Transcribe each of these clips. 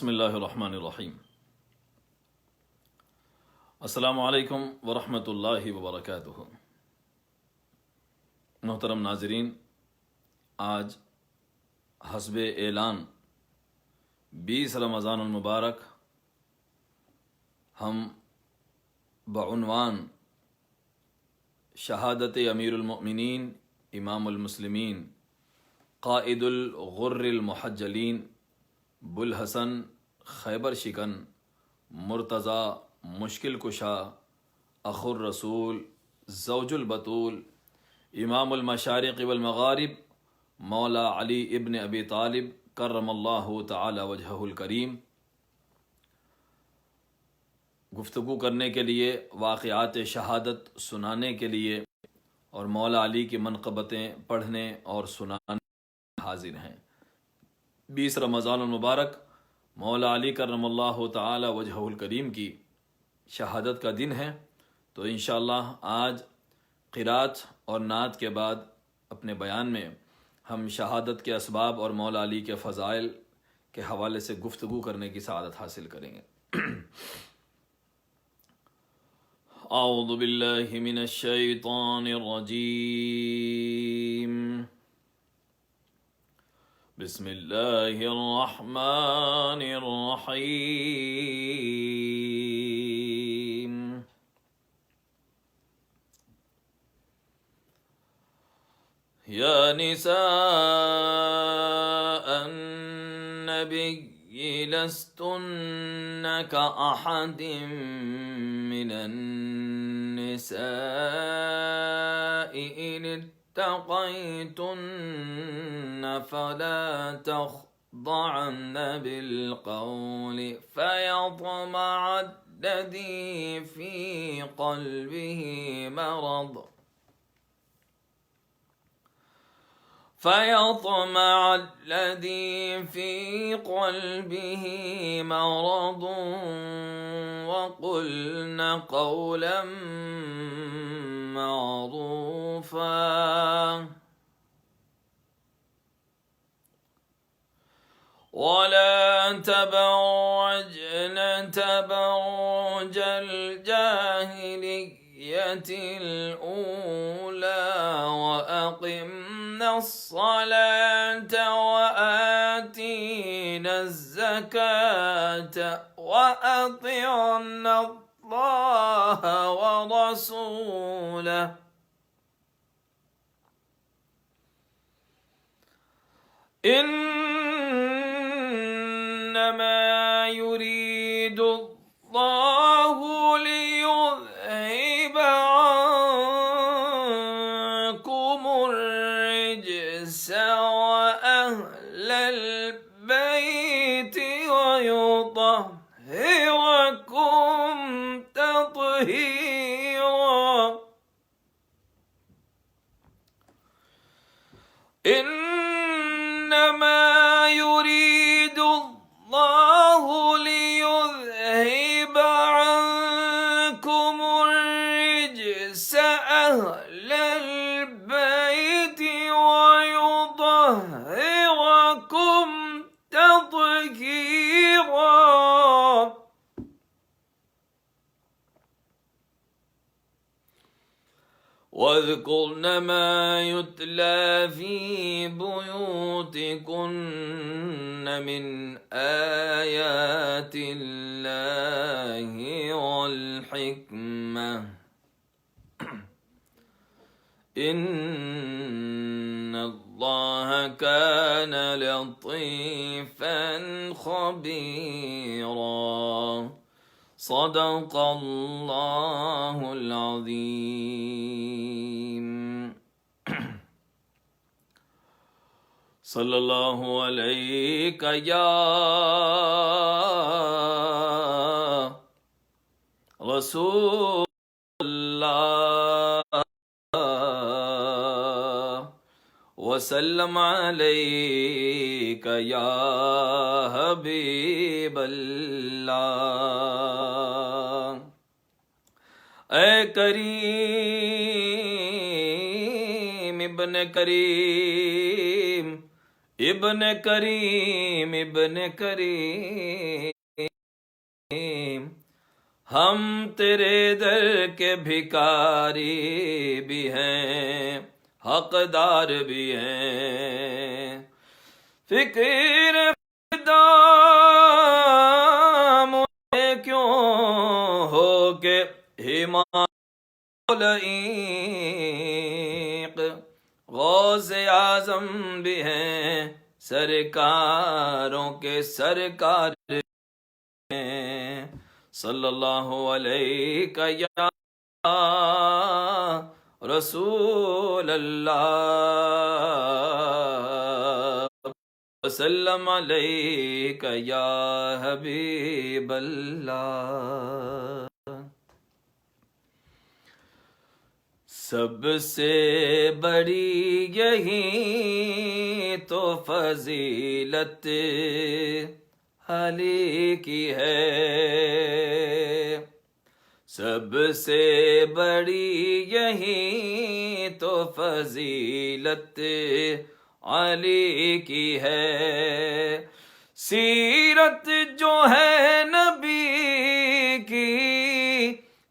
بسم اللہ الرحمن الرحیم۔ السلام علیکم ورحمۃ اللہ وبرکاتہ۔ محترم ناظرین، آج حسب اعلان 20 رمضان المبارک ہم بعنوان شہادت امیر المؤمنین امام المسلمین قائد الغر المحجلین بوالحسن خیبر شکن مرتضی مشکل کشا اخو الرسول زوج البطول امام المشارق والمغارب مولا علی ابن ابی طالب کرم اللہ تعالی وجہہ الکریم گفتگو کرنے کے لیے، واقعات شہادت سنانے کے لیے اور مولا علی کی منقبتیں پڑھنے اور سنانے حاضر ہیں۔ 20 رمضان المبارک مولا علی کرم اللہ تعالی وجہہ الکریم کی شہادت کا دن ہے، تو انشاءاللہ آج قرات اور نعت کے بعد اپنے بیان میں ہم شہادت کے اسباب اور مولا علی کے فضائل کے حوالے سے گفتگو کرنے کی سعادت حاصل کریں گے۔ اعوذ باللہ من الشیطان الرجیم، بسم اللہ الرحمن الرحیم۔ یا نساء النبی لستن كأحد من النساء إن اتقيتن فلا تخضعن بالقول فيطمع الذي في قلبه مرض وقلن قولا معروفا ولا تبرجن تبرج الجاهلية الأولى وأقمنا الصلاة وآتينا الزكاة وأطعنا الله ورسوله إنما يريد الله ليذهب عنكم الرجس وأهل البيت ويطهركم تطهيرا إنما يريد الله ليذهب عنكم الرجس أهل البيت ويطهركم تطهيرا واذكرن ما يتلى في بيوتكن من آيات الله والحكمة إن الله كان لطيفا خبيرا صدق اللہ العظیم۔ صلی اللہ علیک یا رسول اللہ وسلم علیک یا حبیب اللہ۔ اے کریم ابن کریم ابن کریم ابن کریم، ہم تیرے در کے بھکاری بھی ہیں، حقدار بھی ہیں، فقیر فدا مجھے کیوں ہو کے لعیق، غوث اعظم بھی ہیں، سرکاروں کے سرکار ہیں، صلی اللہ علیہ یا رسول اللہ، وسلم علیک یا حبیب اللہ۔ سب سے بڑی یہی تو فضیلت علی کی ہے، سب سے بڑی یہی تو فضیلت علی کی ہے، سیرت جو ہے نبی کی،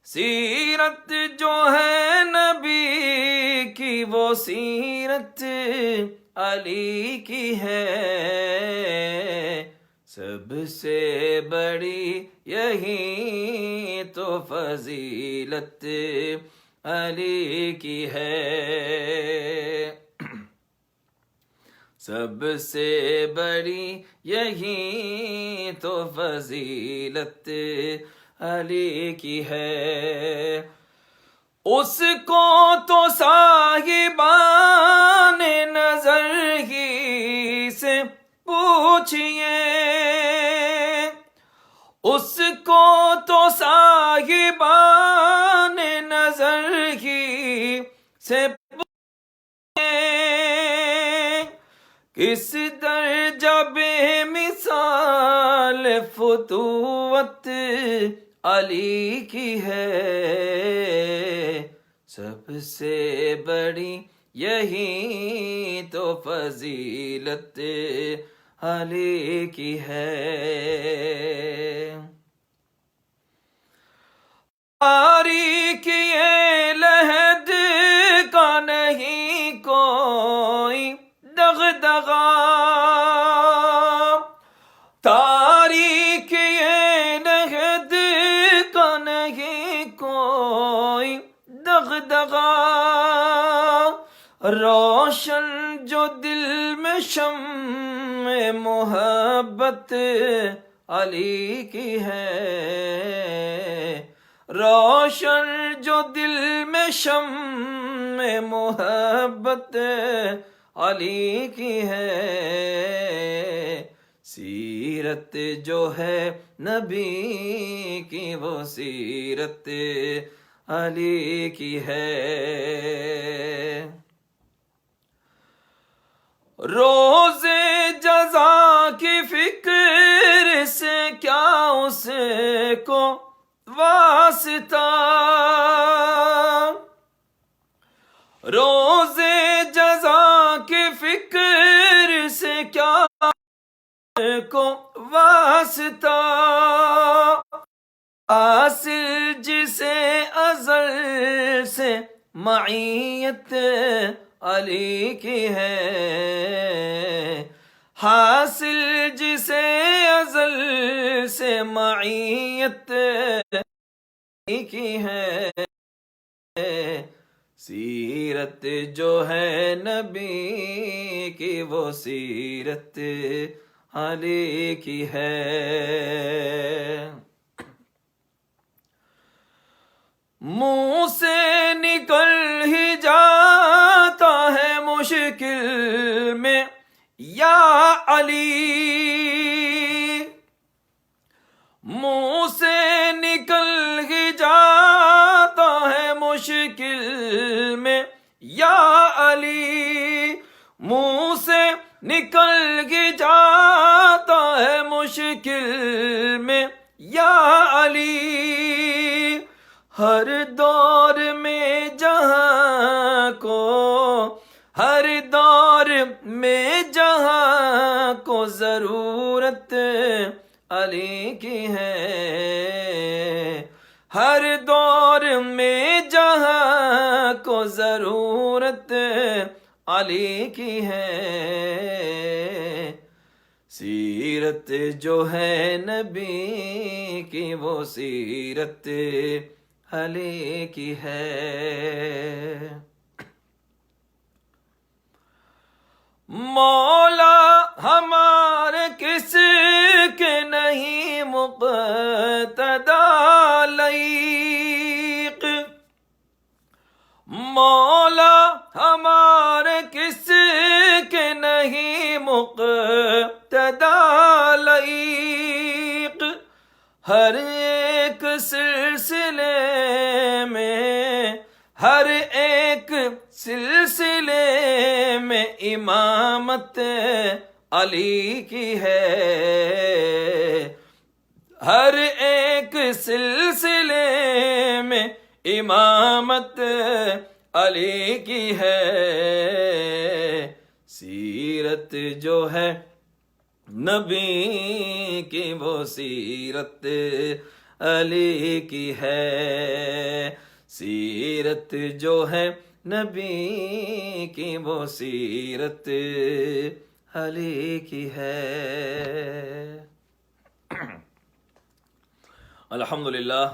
سیرت جو ہے نبی کی، وہ سیرت علی کی ہے، سب سے بڑی یہی تو فضیلت علی کی ہے، سب سے بڑی یہی تو فضیلت علی کی ہے، اس کو تو صاحبان نظر ہی سے پوچھئے، اس کو تو صاحبان نظر ہی سے پوچھئے، کس درجہ بے مثال فتوت علی کی ہے، سب سے بڑی یہی تو فضیلت علی کی ہے، تاریخ یہ لحد کا نہیں کوئی دغدغہ، تاریخ یہ لحد کا نہیں کوئی دغدغہ، روشن جو دل میں شمع محبت علی کی ہے، روشن جو دل میں شمع محبت علی کی ہے، سیرت جو ہے نبی کی، وہ سیرت علی کی ہے، روز جزا کی فکر سے کیا اس کو واسطہ، روز جزا کی فکر سے کیا کو واسطہ، حاصل جسے ازل سے معیت علی کی ہے، حاصل جسے ازل سے معیت علی کی ہے، سیرت جو ہے نبی کی، وہ سیرت علی کی ہے، منہ سے نکل ہی جاتا ہے مشکل میں یا علی، منہ سے نکل ہی جاتا ہے مشکل میں یا علی، منہ سے نکل ہی جاتا ہے مشکل میں یا علی، ہر دور میں جہاں کو، ہر دور میں جہاں سیرت جو ہے نبی کی وہ سیرت علی کی ہے. مولا ہمارے کس کے نہیں مقتدا لائق، مولا ہمارے کس کے نہیں مقتدا لائق. ہر ایک سلسلے میں، ہر ایک سلسلے میں امامت علی کی ہے. ہر ایک سلسلے میں امامت علی کی ہے. سیرت جو ہے نبی کی وہ سیرت علی کی ہے. سیرت جو ہے نبی کی وہ سیرت علی کی ہے. الحمدللہ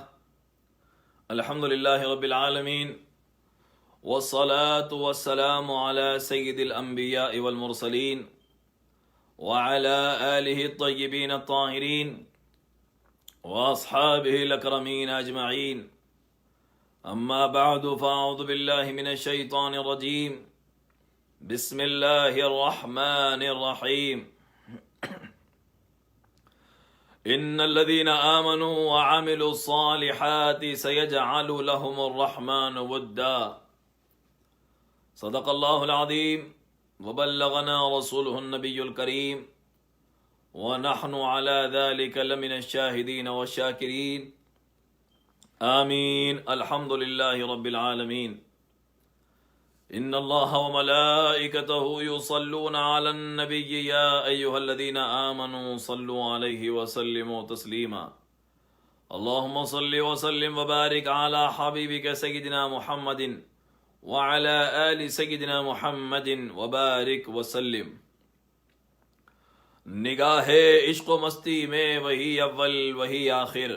الحمدللہ رب العالمین، والصلاة والسلام على سید الانبیاء والمرسلین وعلى آلہ الطیبین الطاہرین واصحابہ الاکرمین اجمعین. اما بعد فاعوذ باللہ من الشیطان الرجیم. بسم اللہ الرحمن الرحیم. ان الذين آمنوا وعملوا الصالحات سيجعل لهم الرحمن ودا. صدق اللہ العظیم وبلغنا رسوله النبی الکریم ونحن على ذلك لمن الشاہدین والشاکرین. آمین. الحمد للہ رب العالمین. ان اللہ وملائکتہ یصلون علی النبی یا ایہا الذین آمنوا صلوا علیہ وسلموا تسلیما. اللہم صل وسلم وبارک علی حبیبک سیدنا محمد وعلى آل سیدنا محمد وبارک وسلم. نگاہ عشق و مستی میں وہی اول وہی آخر،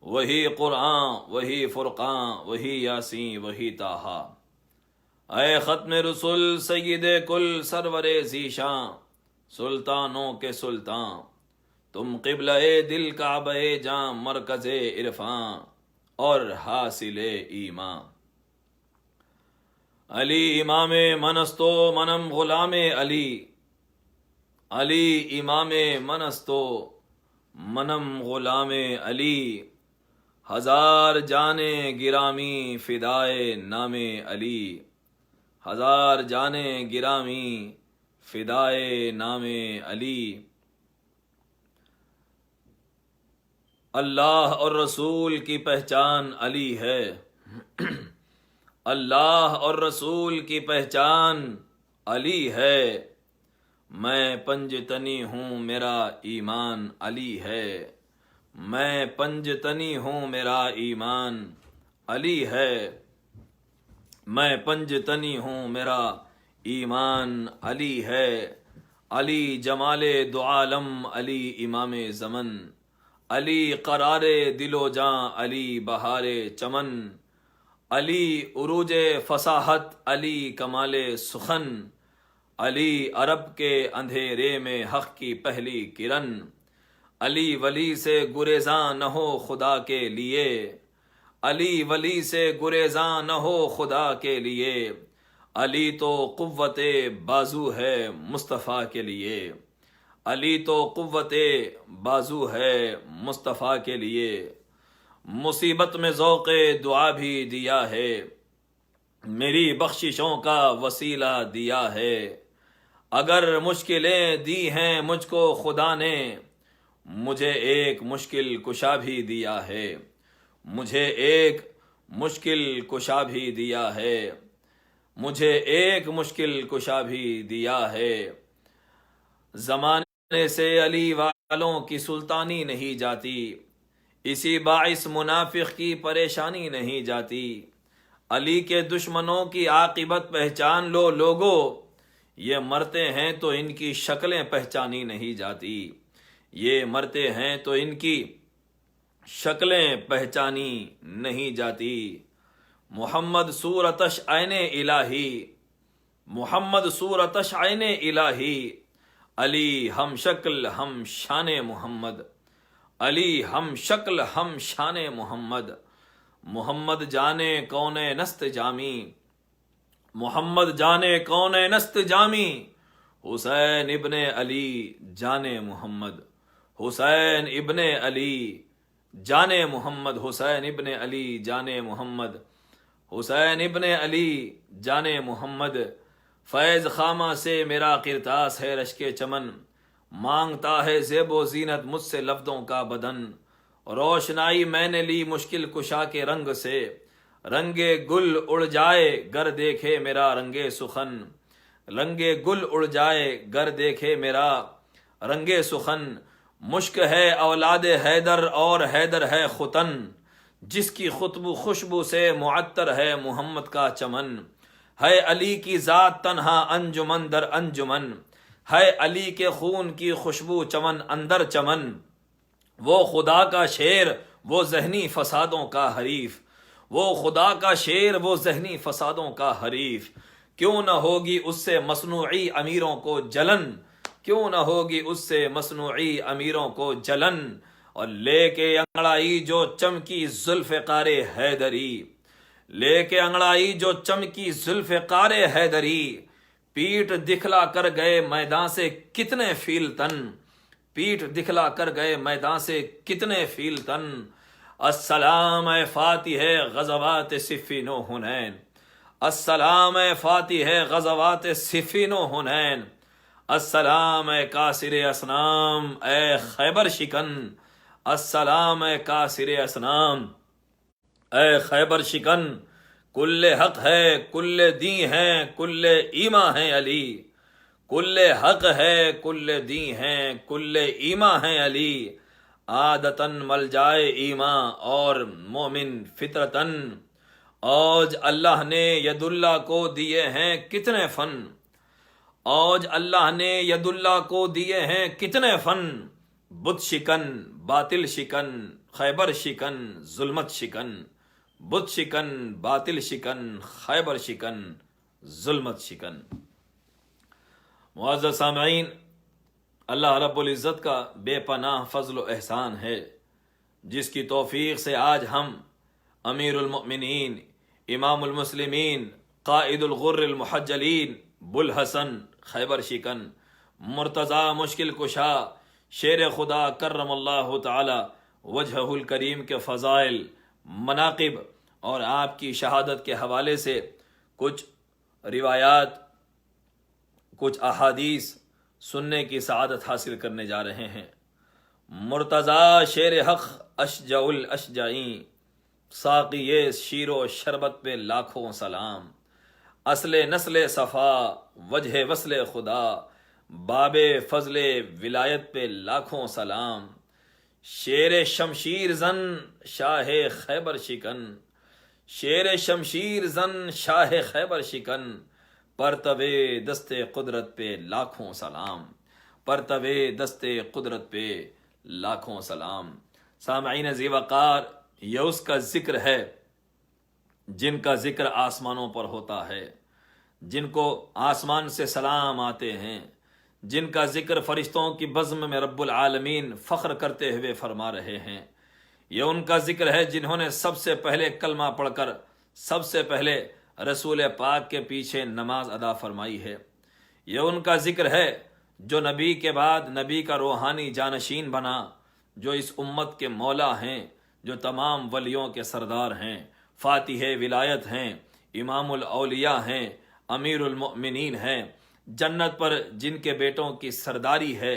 وہی قرآن وہی فرقان وہی یاسین وہی طٰہٰ. اے ختم رسول سید کل سرور ذیشان، سلطانوں کے سلطان تم قبلہ دل کعبہ جاں مرکز عرفان اور حاصل ایمان. علی امام منستو منم غلام علی، علی امام منستو منم غلام علی. ہزار جانیں گرامی فدائے نام علی، ہزار جانیں گرامی فدائے نام علی. اللہ اور رسول کی پہچان علی ہے، اللہ اور رسول کی پہچان علی ہے. میں پنج تنی ہوں میرا ایمان علی ہے، میں پنج تنی ہوں میرا ایمان علی ہے. میں پنج تنی ہوں میرا ایمان علی ہے. علی جمال دو عالم، علی امام زمن، علی قرار دل و جاں، علی بہار چمن، علی عروج فصاحت، علی کمال سخن، علی عرب کے اندھیرے میں حق کی پہلی کرن. علی ولی سے گریزاں نہ ہو خدا کے لیے، علی ولی سے گریزاں نہ ہو خدا کے لیے. علی تو قوت بازو ہے مصطفیٰ کے لیے، علی تو قوت بازو ہے مصطفیٰ کے لیے. مصیبت میں ذوق دعا بھی دیا ہے، میری بخششوں کا وسیلہ دیا ہے. اگر مشکلیں دی ہیں مجھ کو خدا نے، مجھے ایک مشکل کشا بھی دیا ہے، مجھے ایک مشکل کشا بھی دیا ہے، مجھے ایک مشکل کشا بھی دیا ہے. زمانے سے علی والوں کی سلطانی نہیں جاتی، اسی باعث منافق کی پریشانی نہیں جاتی. علی کے دشمنوں کی عاقبت پہچان لو لوگو، یہ مرتے ہیں تو ان کی شکلیں پہچانی نہیں جاتی، یہ مرتے ہیں تو ان کی شکلیں پہچانی نہیں جاتی۔ محمد صورتش عین الہی، محمد صورتش عین الہی، علی ہم شکل ہم شان محمد، علی ہم شکل ہم شان محمد، محمد جانے کون نست جامی، محمد جانے کون نست جامی، حسین ابن علی جانے محمد، حسین ابن علی جانے محمد، حسین ابن علی جانے محمد، حسین ابن علی جانے محمد۔ فیض خامہ سے میرا قرطاس ہے رشک چمن، مانگتا ہے زیب و زینت مجھ سے لفظوں کا بدن، روشنائی میں نے لی مشکل کشا کے رنگ سے، رنگ گل اڑ جائے گر دیکھے میرا رنگ سخن، رنگ گل اڑ جائے گر دیکھے میرا رنگ سخن، مشک ہے اولاد حیدر اور حیدر ہے ختن، جس کی خوشبو سے معطر ہے محمد کا چمن، ہے علی کی ذات تنہا انجمن در انجمن، ہے علی کے خون کی خوشبو چمن اندر چمن، وہ خدا کا شیر وہ ذہنی فسادوں کا حریف، وہ خدا کا شیر وہ ذہنی فسادوں کا حریف، کیوں نہ ہوگی اس سے مصنوعی امیروں کو جلن، کیوں نہ ہوگی اس سے مصنوعی امیروں کو جلن، اور لے کے انگڑائی جو چمکی زلف قار حیدری، لے کے انگڑائی جو چمکی زلف قار حیدری، پیٹ دکھلا کر گئے میدان سے کتنے فیل تن، پیٹ دکھلا کر گئے میدان سے کتنے فیل تن، السلام اے فاتح غزوات صفین و حنین، السلام اے فاتح غزوات صفین و حنین، السلام اے کاسر اسنام اے خیبر شکن، السلام اے کاسر اسنام اے خیبر شکن، کل حق ہے کل دین ہے کل ایمان ہے علی، کل حق ہے کل دین ہے کل ایمان ہے علی، عادتاً مل جائے ایمان اور مومن فطرتاً، اوج اللہ نے ید اللہ کو دیے ہیں کتنے فن، اوج اللہ نے ید اللہ کو دیے ہیں کتنے فن، بت شکن باطل شکن خیبر شکن ظلمت شکن، بت شکن باطل شکن خیبر شکن ظلمت شکن۔ معزز سامعین، اللہ رب العزت کا بے پناہ فضل و احسان ہے جس کی توفیق سے آج ہم امیر المؤمنین امام المسلمین قائد الغر المحجلین بوالحسن خیبر شکن مرتضی مشکل کشا شیر خدا کرم اللہ تعالی وجہہ الکریم کے فضائل، مناقب اور آپ کی شہادت کے حوالے سے کچھ روایات، کچھ احادیث سننے کی سعادت حاصل کرنے جا رہے ہیں۔ مرتضی شیر حق اشجع الاشجعین، ساقی شیر و شربت پہ لاکھوں سلام، اصل نسل صفا وجہ وصل خدا، باب فضل ولایت پہ لاکھوں سلام، شیر شمشیر زن شاہ خیبر شکن، شیر شمشیر زن شاہ خیبر شکن، پرتو دست قدرت پہ لاکھوں سلام، پرتو دست قدرت پہ لاکھوں سلام۔ سامعین ذی وقار، یہ اس کا ذکر ہے جن کا ذکر آسمانوں پر ہوتا ہے، جن کو آسمان سے سلام آتے ہیں، جن کا ذکر فرشتوں کی بزم میں رب العالمین فخر کرتے ہوئے فرما رہے ہیں۔ یہ ان کا ذکر ہے جنہوں نے سب سے پہلے کلمہ پڑھ کر سب سے پہلے رسول پاک کے پیچھے نماز ادا فرمائی ہے۔ یہ ان کا ذکر ہے جو نبی کے بعد نبی کا روحانی جانشین بنا، جو اس امت کے مولا ہیں، جو تمام ولیوں کے سردار ہیں، فاتح ولایت ہیں، امام الاولیاء ہیں، امیر المؤمنین ہیں، جنت پر جن کے بیٹوں کی سرداری ہے،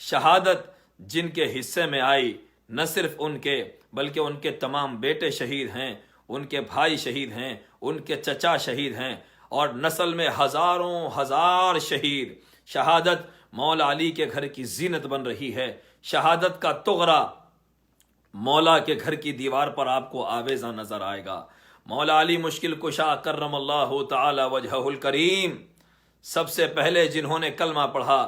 شہادت جن کے حصے میں آئی، نہ صرف ان کے بلکہ ان کے تمام بیٹے شہید ہیں، ان کے بھائی شہید ہیں، ان کے چچا شہید ہیں، اور نسل میں ہزاروں ہزار شہید۔ شہادت مولا علی کے گھر کی زینت بن رہی ہے، شہادت کا تغرا مولا کے گھر کی دیوار پر آپ کو آویزاں نظر آئے گا۔ مولا علی مشکل کشا کرم اللہ تعالی وجہہ الکریم سب سے پہلے جنہوں نے کلمہ پڑھا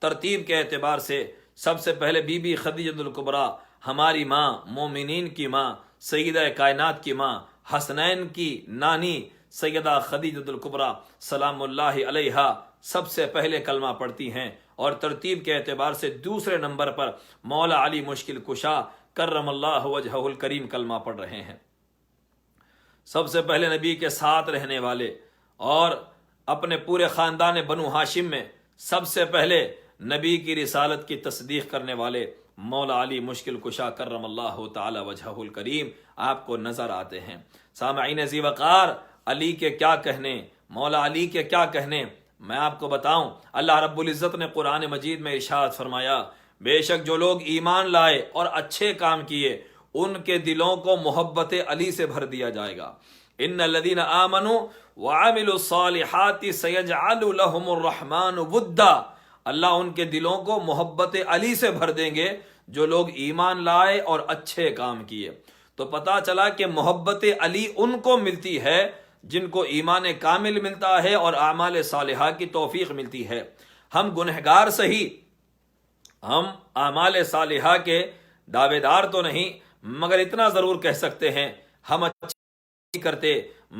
ترتیب کے اعتبار سے سب سے پہلے بی بی خدیجہ الکبریٰ، ہماری ماں، مومنین کی ماں، سیدہ کائنات کی ماں، حسنین کی نانی سیدہ خدیجہ الکبریٰ سلام اللہ علیہا سب سے پہلے کلمہ پڑھتی ہیں، اور ترتیب کے اعتبار سے دوسرے نمبر پر مولا علی مشکل کشا کرم اللہ وجہہ الکریم کلمہ پڑھ رہے ہیں۔ سب سے پہلے نبی کے ساتھ رہنے والے اور اپنے پورے خاندان بنو ہاشم میں سب سے پہلے نبی کی رسالت کی تصدیق کرنے والے مولا علی مشکل کشا کرم اللہ تعالی وجہہ الکریم آپ کو نظر آتے ہیں۔ سامعین ذی وقار، علی کے کیا کہنے، مولا علی کے کیا کہنے، میں آپ کو بتاؤں۔ اللہ رب العزت نے قرآن مجید میں ارشاد فرمایا، بے شک جو لوگ ایمان لائے اور اچھے کام کیے ان کے دلوں کو محبت علی سے بھر دیا جائے گا۔ ان الذین آمنوا وعملوا الصالحات سیجعل لهم الرحمن ودا، اللہ ان کے دلوں کو محبت علی سے بھر دیں گے جو لوگ ایمان لائے اور اچھے کام کیے۔ تو پتہ چلا کہ محبت علی ان کو ملتی ہے جن کو ایمان کامل ملتا ہے اور اعمال صالحہ کی توفیق ملتی ہے۔ ہم گنہگار سہی، ہم اعمال صالحہ کے دعوے دار تو نہیں، مگر اتنا ضرور کہہ سکتے ہیں ہم اچھے نہیں کرتے،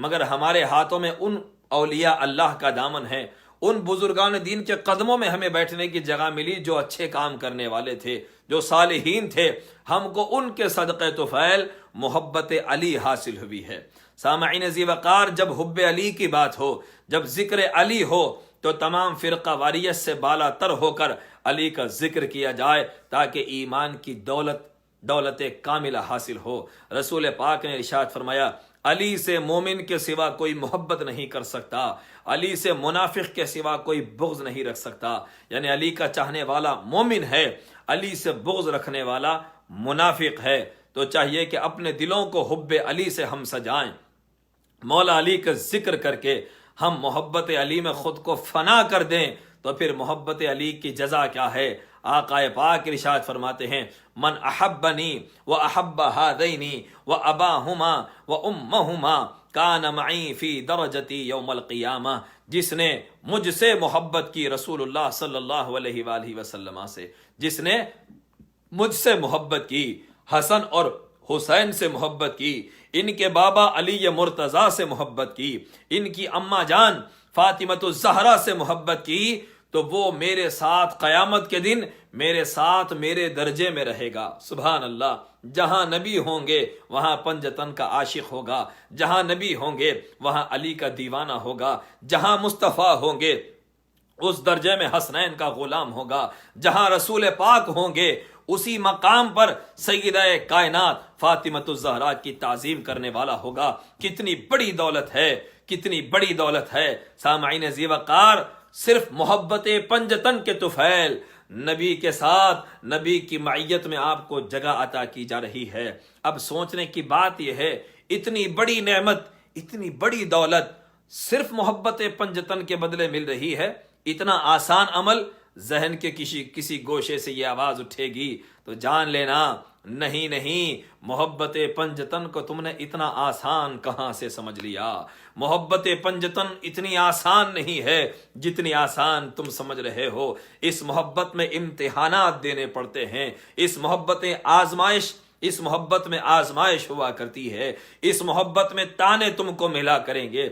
مگر ہمارے ہاتھوں میں ان اولیاء اللہ کا دامن ہے، ان بزرگان دین کے قدموں میں ہمیں بیٹھنے کی جگہ ملی جو اچھے کام کرنے والے تھے، جو صالحین تھے، ہم کو ان کے صدقے طفیل محبت علی حاصل ہوئی ہے۔ سامعین ذی وقار، جب حب علی کی بات ہو، جب ذکر علی ہو تو تمام فرقہ واریت سے بالا تر ہو کر علی کا ذکر کیا جائے تاکہ ایمان کی دولت کاملہ حاصل ہو۔ رسول پاک نے ارشاد فرمایا، علی سے مومن کے سوا کوئی محبت نہیں کر سکتا، علی سے منافق کے سوا کوئی بغض نہیں رکھ سکتا، یعنی علی کا چاہنے والا مومن ہے، علی سے بغض رکھنے والا منافق ہے۔ تو چاہیے کہ اپنے دلوں کو حب علی سے ہم سجائیں، مولا علی کا ذکر کر کے ہم محبت علی میں خود کو فنا کر دیں، تو پھر محبت علی کی جزا کیا ہے؟ آقا پاک ارشاد فرماتے ہیں، من احبنی و احب ہذینی و اباہما و امہما کان معی فی درجتی یوم القیامہ، جس نے مجھ سے محبت کی، رسول اللہ صلی اللہ علیہ وآلہ وسلم سے، جس نے مجھ سے محبت کی، حسن اور حسین سے محبت کی، ان کے بابا علی مرتضیٰ سے محبت کی، ان کی اماں جان فاطمۃ الزہرا سے محبت کی، تو وہ میرے ساتھ قیامت کے دن میرے ساتھ میرے درجے میں رہے گا۔ سبحان اللہ، جہاں نبی ہوں گے وہاں پنجتن کا عاشق ہوگا، جہاں نبی ہوں گے وہاں علی کا دیوانہ ہوگا، جہاں مصطفیٰ ہوں گے اس درجے میں حسنین کا غلام ہوگا، جہاں رسول پاک ہوں گے اسی مقام پر سیدہ کائنات فاطمۃ الزہرا کی تعظیم کرنے والا ہوگا۔ کتنی بڑی دولت ہے، کتنی بڑی دولت ہے۔ سامعین ذی وقار، صرف محبت پنجتن کے طفیل نبی کے ساتھ نبی کی معیت میں آپ کو جگہ عطا کی جا رہی ہے۔ اب سوچنے کی بات یہ ہے، اتنی بڑی نعمت، اتنی بڑی دولت صرف محبت پنجتن کے بدلے مل رہی ہے۔ اتنا آسان عمل، ذہن کے کسی گوشے سے یہ آواز اٹھے گی تو جان لینا، نہیں، محبت پنجتن کو تم نے اتنا آسان کہاں سے سمجھ لیا؟ محبت پنجتن اتنی آسان نہیں ہے جتنی آسان تم سمجھ رہے ہو۔ اس محبت میں امتحانات دینے پڑتے ہیں، اس محبت میں آزمائش ہوا کرتی ہے، اس محبت میں تانے تم کو ملا کریں گے۔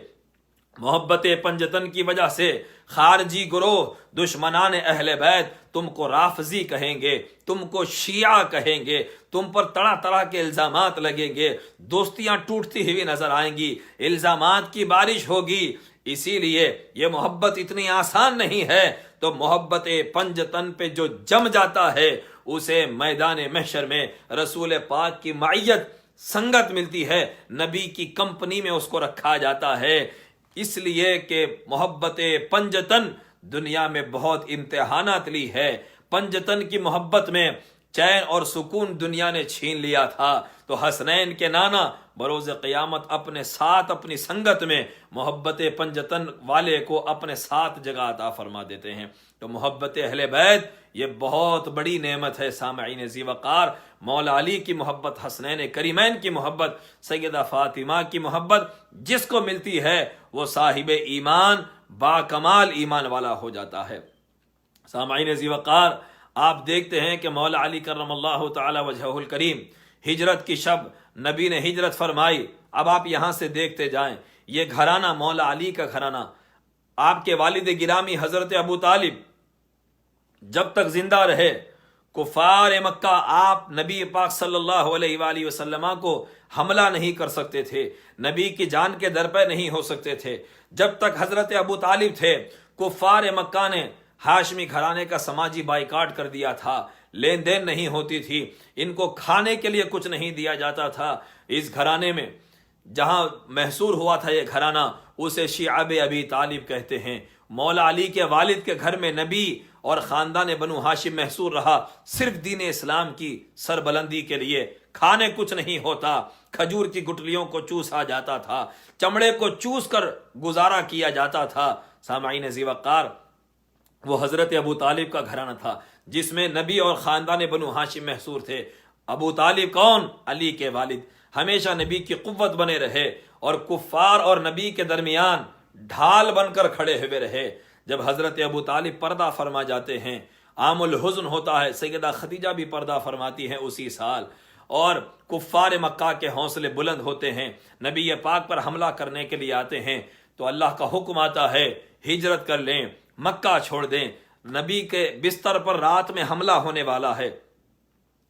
محبت پنجتن کی وجہ سے خارجی گروہ، دشمنان اہل بیت تم کو رافضی کہیں گے، تم کو شیعہ کہیں گے، تم پر طرح طرح کے الزامات لگیں گے، دوستیاں ٹوٹتی ہوئی نظر آئیں گی، الزامات کی بارش ہوگی۔ اسی لیے یہ محبت اتنی آسان نہیں ہے۔ تو محبت پنجتن پہ جو جم جاتا ہے اسے میدان محشر میں رسول پاک کی معیت، سنگت ملتی ہے، نبی کی کمپنی میں اس کو رکھا جاتا ہے۔ اس لیے کہ محبت پنجتن دنیا میں بہت امتحانات لی ہے۔ پنجتن کی محبت میں چین اور سکون دنیا نے چھین لیا تھا، تو حسنین کے نانا بروز قیامت اپنے ساتھ اپنی سنگت میں محبت پنجتن والے کو اپنے ساتھ جگہ عطا فرما دیتے ہیں۔ تو محبت اہل بیت یہ بہت بڑی نعمت ہے سامعین ذی وقار۔ مولا علی کی محبت، حسنین کریمین کی محبت، سیدہ فاطمہ کی محبت جس کو ملتی ہے وہ صاحب ایمان، با کمال ایمان والا ہو جاتا ہے۔ سامعین ذی وقار، آپ دیکھتے ہیں کہ مولا علی کرم اللہ تعالی وجہہ الکریم ہجرت کی شب نبی نے ہجرت فرمائی۔ اب آپ یہاں سے دیکھتے جائیں، یہ گھرانہ مولا علی کا گھرانہ، آپ کے والد گرامی حضرت ابو طالب جب تک زندہ رہے کفار مکہ آپ نبی پاک صلی اللہ علیہ وآلہ وسلم کو حملہ نہیں کر سکتے تھے، نبی کی جان کے در پہ نہیں ہو سکتے تھے۔ جب تک حضرت ابو طالب تھے کفار مکہ نے ہاشمی گھرانے کا سماجی بائیکاٹ کر دیا تھا، لین دین نہیں ہوتی تھی، ان کو کھانے کے لیے کچھ نہیں دیا جاتا تھا۔ اس گھرانے میں جہاں محصور ہوا تھا یہ گھرانہ اسے شعب ابی طالب کہتے ہیں۔ مولا علی کے والد کے گھر میں نبی اور خاندان بنو ہاشم محصور رہا صرف دین اسلام کی سربلندی کے لیے۔ کھانے کچھ نہیں ہوتا، کھجور کی گٹلیوں کو چوسا جاتا تھا، چمڑے کو چوس کر گزارا کیا جاتا تھا۔ سامعین ذی وقار، وہ حضرت ابو طالب کا گھرانہ تھا جس میں نبی اور خاندان بنو ہاشم محصور تھے۔ ابو طالب کون؟ علی کے والد، ہمیشہ نبی کی قوت بنے رہے اور کفار اور نبی کے درمیان ڈھال بن کر کھڑے ہوئے رہے۔ جب حضرت ابو طالب پردہ فرما جاتے ہیں، عام الحزن ہوتا ہے، سیدہ خدیجہ بھی پردہ فرماتی ہیں اسی سال، اور کفار مکہ کے حوصلے بلند ہوتے ہیں، نبی پاک پر حملہ کرنے کے لیے آتے ہیں، تو اللہ کا حکم آتا ہے ہجرت کر لیں، مکہ چھوڑ دیں۔ نبی کے بستر پر رات میں حملہ ہونے والا ہے،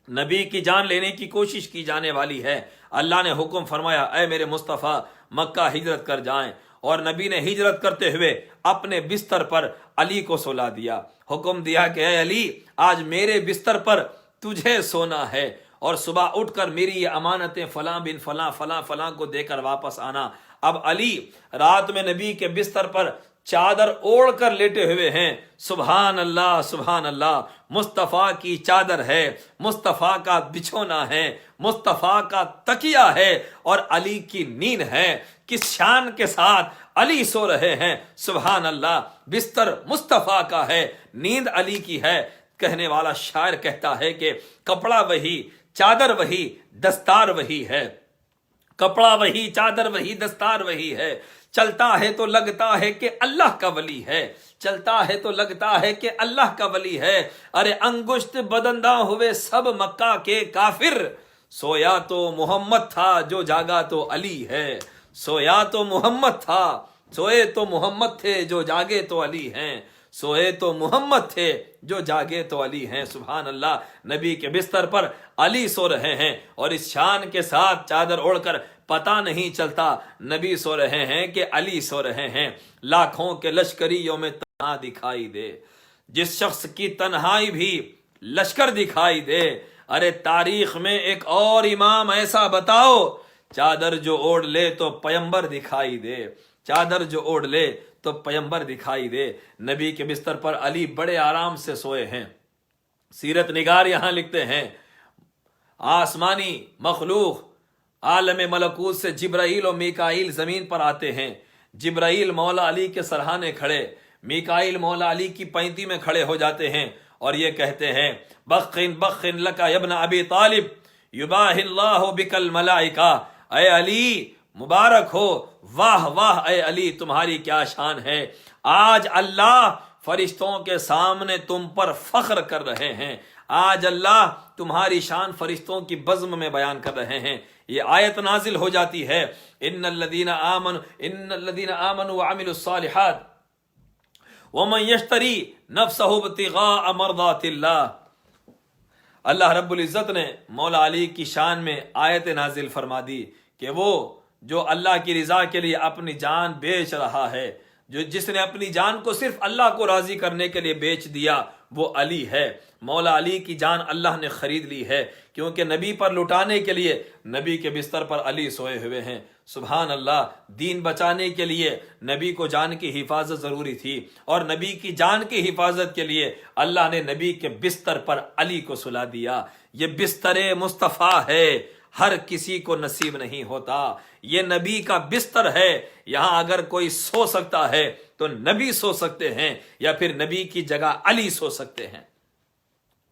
نبی کی جان لینے کی کوشش کی جانے والی ہے۔ اللہ نے حکم فرمایا اے میرے مصطفیٰ مکہ ہجرت کر جائیں، اور نبی نے ہجرت کرتے ہوئے اپنے بستر پر علی کو سلا دیا، حکم دیا کہ اے علی آج میرے بستر پر تجھے سونا ہے، اور صبح اٹھ کر میری یہ امانتیں فلاں بن فلاں فلاں فلاں کو دے کر واپس آنا۔ اب علی رات میں نبی کے بستر پر چادر اوڑھ کر لیٹے ہوئے ہیں۔ سبحان اللہ سبحان اللہ، مصطفیٰ کی چادر ہے، مصطفیٰ کا بچھونا ہے، مصطفیٰ کا تکیہ ہے، اور علی کی نیند ہے۔ کس شان کے ساتھ علی سو رہے ہیں، سبحان اللہ، بستر مصطفیٰ کا ہے، نیند علی کی ہے۔ کہنے والا شاعر کہتا ہے کہ کپڑا وہی، چادر وہی، دستار وہی ہے، کپڑا وہی، چادر وہی، دستار وہی ہے، چلتا ہے تو لگتا ہے کہ اللہ کا ولی ہے، چلتا ہے تو لگتا ہے کہ اللہ کا ولی ہے۔ ارے انگشت بدنداں ہوئے سب مکہ کے کافر، سویا تو محمد تھا جو جاگا تو علی ہے، سویا تو محمد تھا، سوئے تو محمد تھے جو جاگے تو علی ہیں، سوئے تو محمد تھے جو جاگے تو علی ہیں۔ سبحان اللہ، نبی کے بستر پر علی سو رہے ہیں، اور اس شان کے ساتھ چادر اوڑھ کر پتہ نہیں چلتا نبی سو رہے ہیں کہ علی سو رہے ہیں۔ لاکھوں کے لشکریوں میں تنہا دکھائی دے، جس شخص کی تنہائی بھی لشکر دکھائی دے۔ ارے تاریخ میں ایک اور امام ایسا بتاؤ، چادر جو اوڑھ لے تو پیمبر دکھائی دے، چادر جو اوڑھ لے تو پیمبر دکھائی دے۔ نبی کے بستر پر علی بڑے آرام سے سوئے ہیں۔ سیرت نگار یہاں لکھتے ہیں آسمانی مخلوق عالم ملکوت سے جبرائیل و میکائیل زمین پر آتے ہیں۔ جبرائیل مولا علی کے سرہانے کھڑے، میکائیل مولا علی کی پینتی میں کھڑے ہو جاتے ہیں، اور یہ کہتے ہیں بخن بخن لکا ابن ابی طالب یباہ اللہ بک الملائکہ، اے علی مبارک ہو، واہ واہ اے علی تمہاری کیا شان ہے، آج اللہ فرشتوں کے سامنے تم پر فخر کر رہے ہیں، آج اللہ تمہاری شان فرشتوں کی بزم میں بیان کر رہے ہیں۔ یہ آیت نازل ہو جاتی ہے ان الذین آمنوا وعملوا الصالحات ومن یشتری نفسہ ابتغاء مرضات اللہ۔ اللہ رب العزت نے مولا علی کی شان میں آیت نازل فرما دی کہ وہ جو اللہ کی رضا کے لیے اپنی جان بیچ رہا ہے، جس نے اپنی جان کو صرف اللہ کو راضی کرنے کے لیے بیچ دیا، وہ علی ہے۔ مولا علی کی جان اللہ نے خرید لی ہے، کیونکہ نبی پر لٹانے کے لیے نبی کے بستر پر علی سوئے ہوئے ہیں۔ سبحان اللہ، دین بچانے کے لیے نبی کو جان کی حفاظت ضروری تھی، اور نبی کی جان کی حفاظت کے لیے اللہ نے نبی کے بستر پر علی کو سلا دیا۔ یہ بستر مصطفیٰ ہے، ہر کسی کو نصیب نہیں ہوتا. یہ نبی کا بستر ہے. یہاں اگر کوئی سو سکتا ہے تو نبی سو سکتے ہیں یا پھر نبی کی جگہ علی سو سکتے ہیں.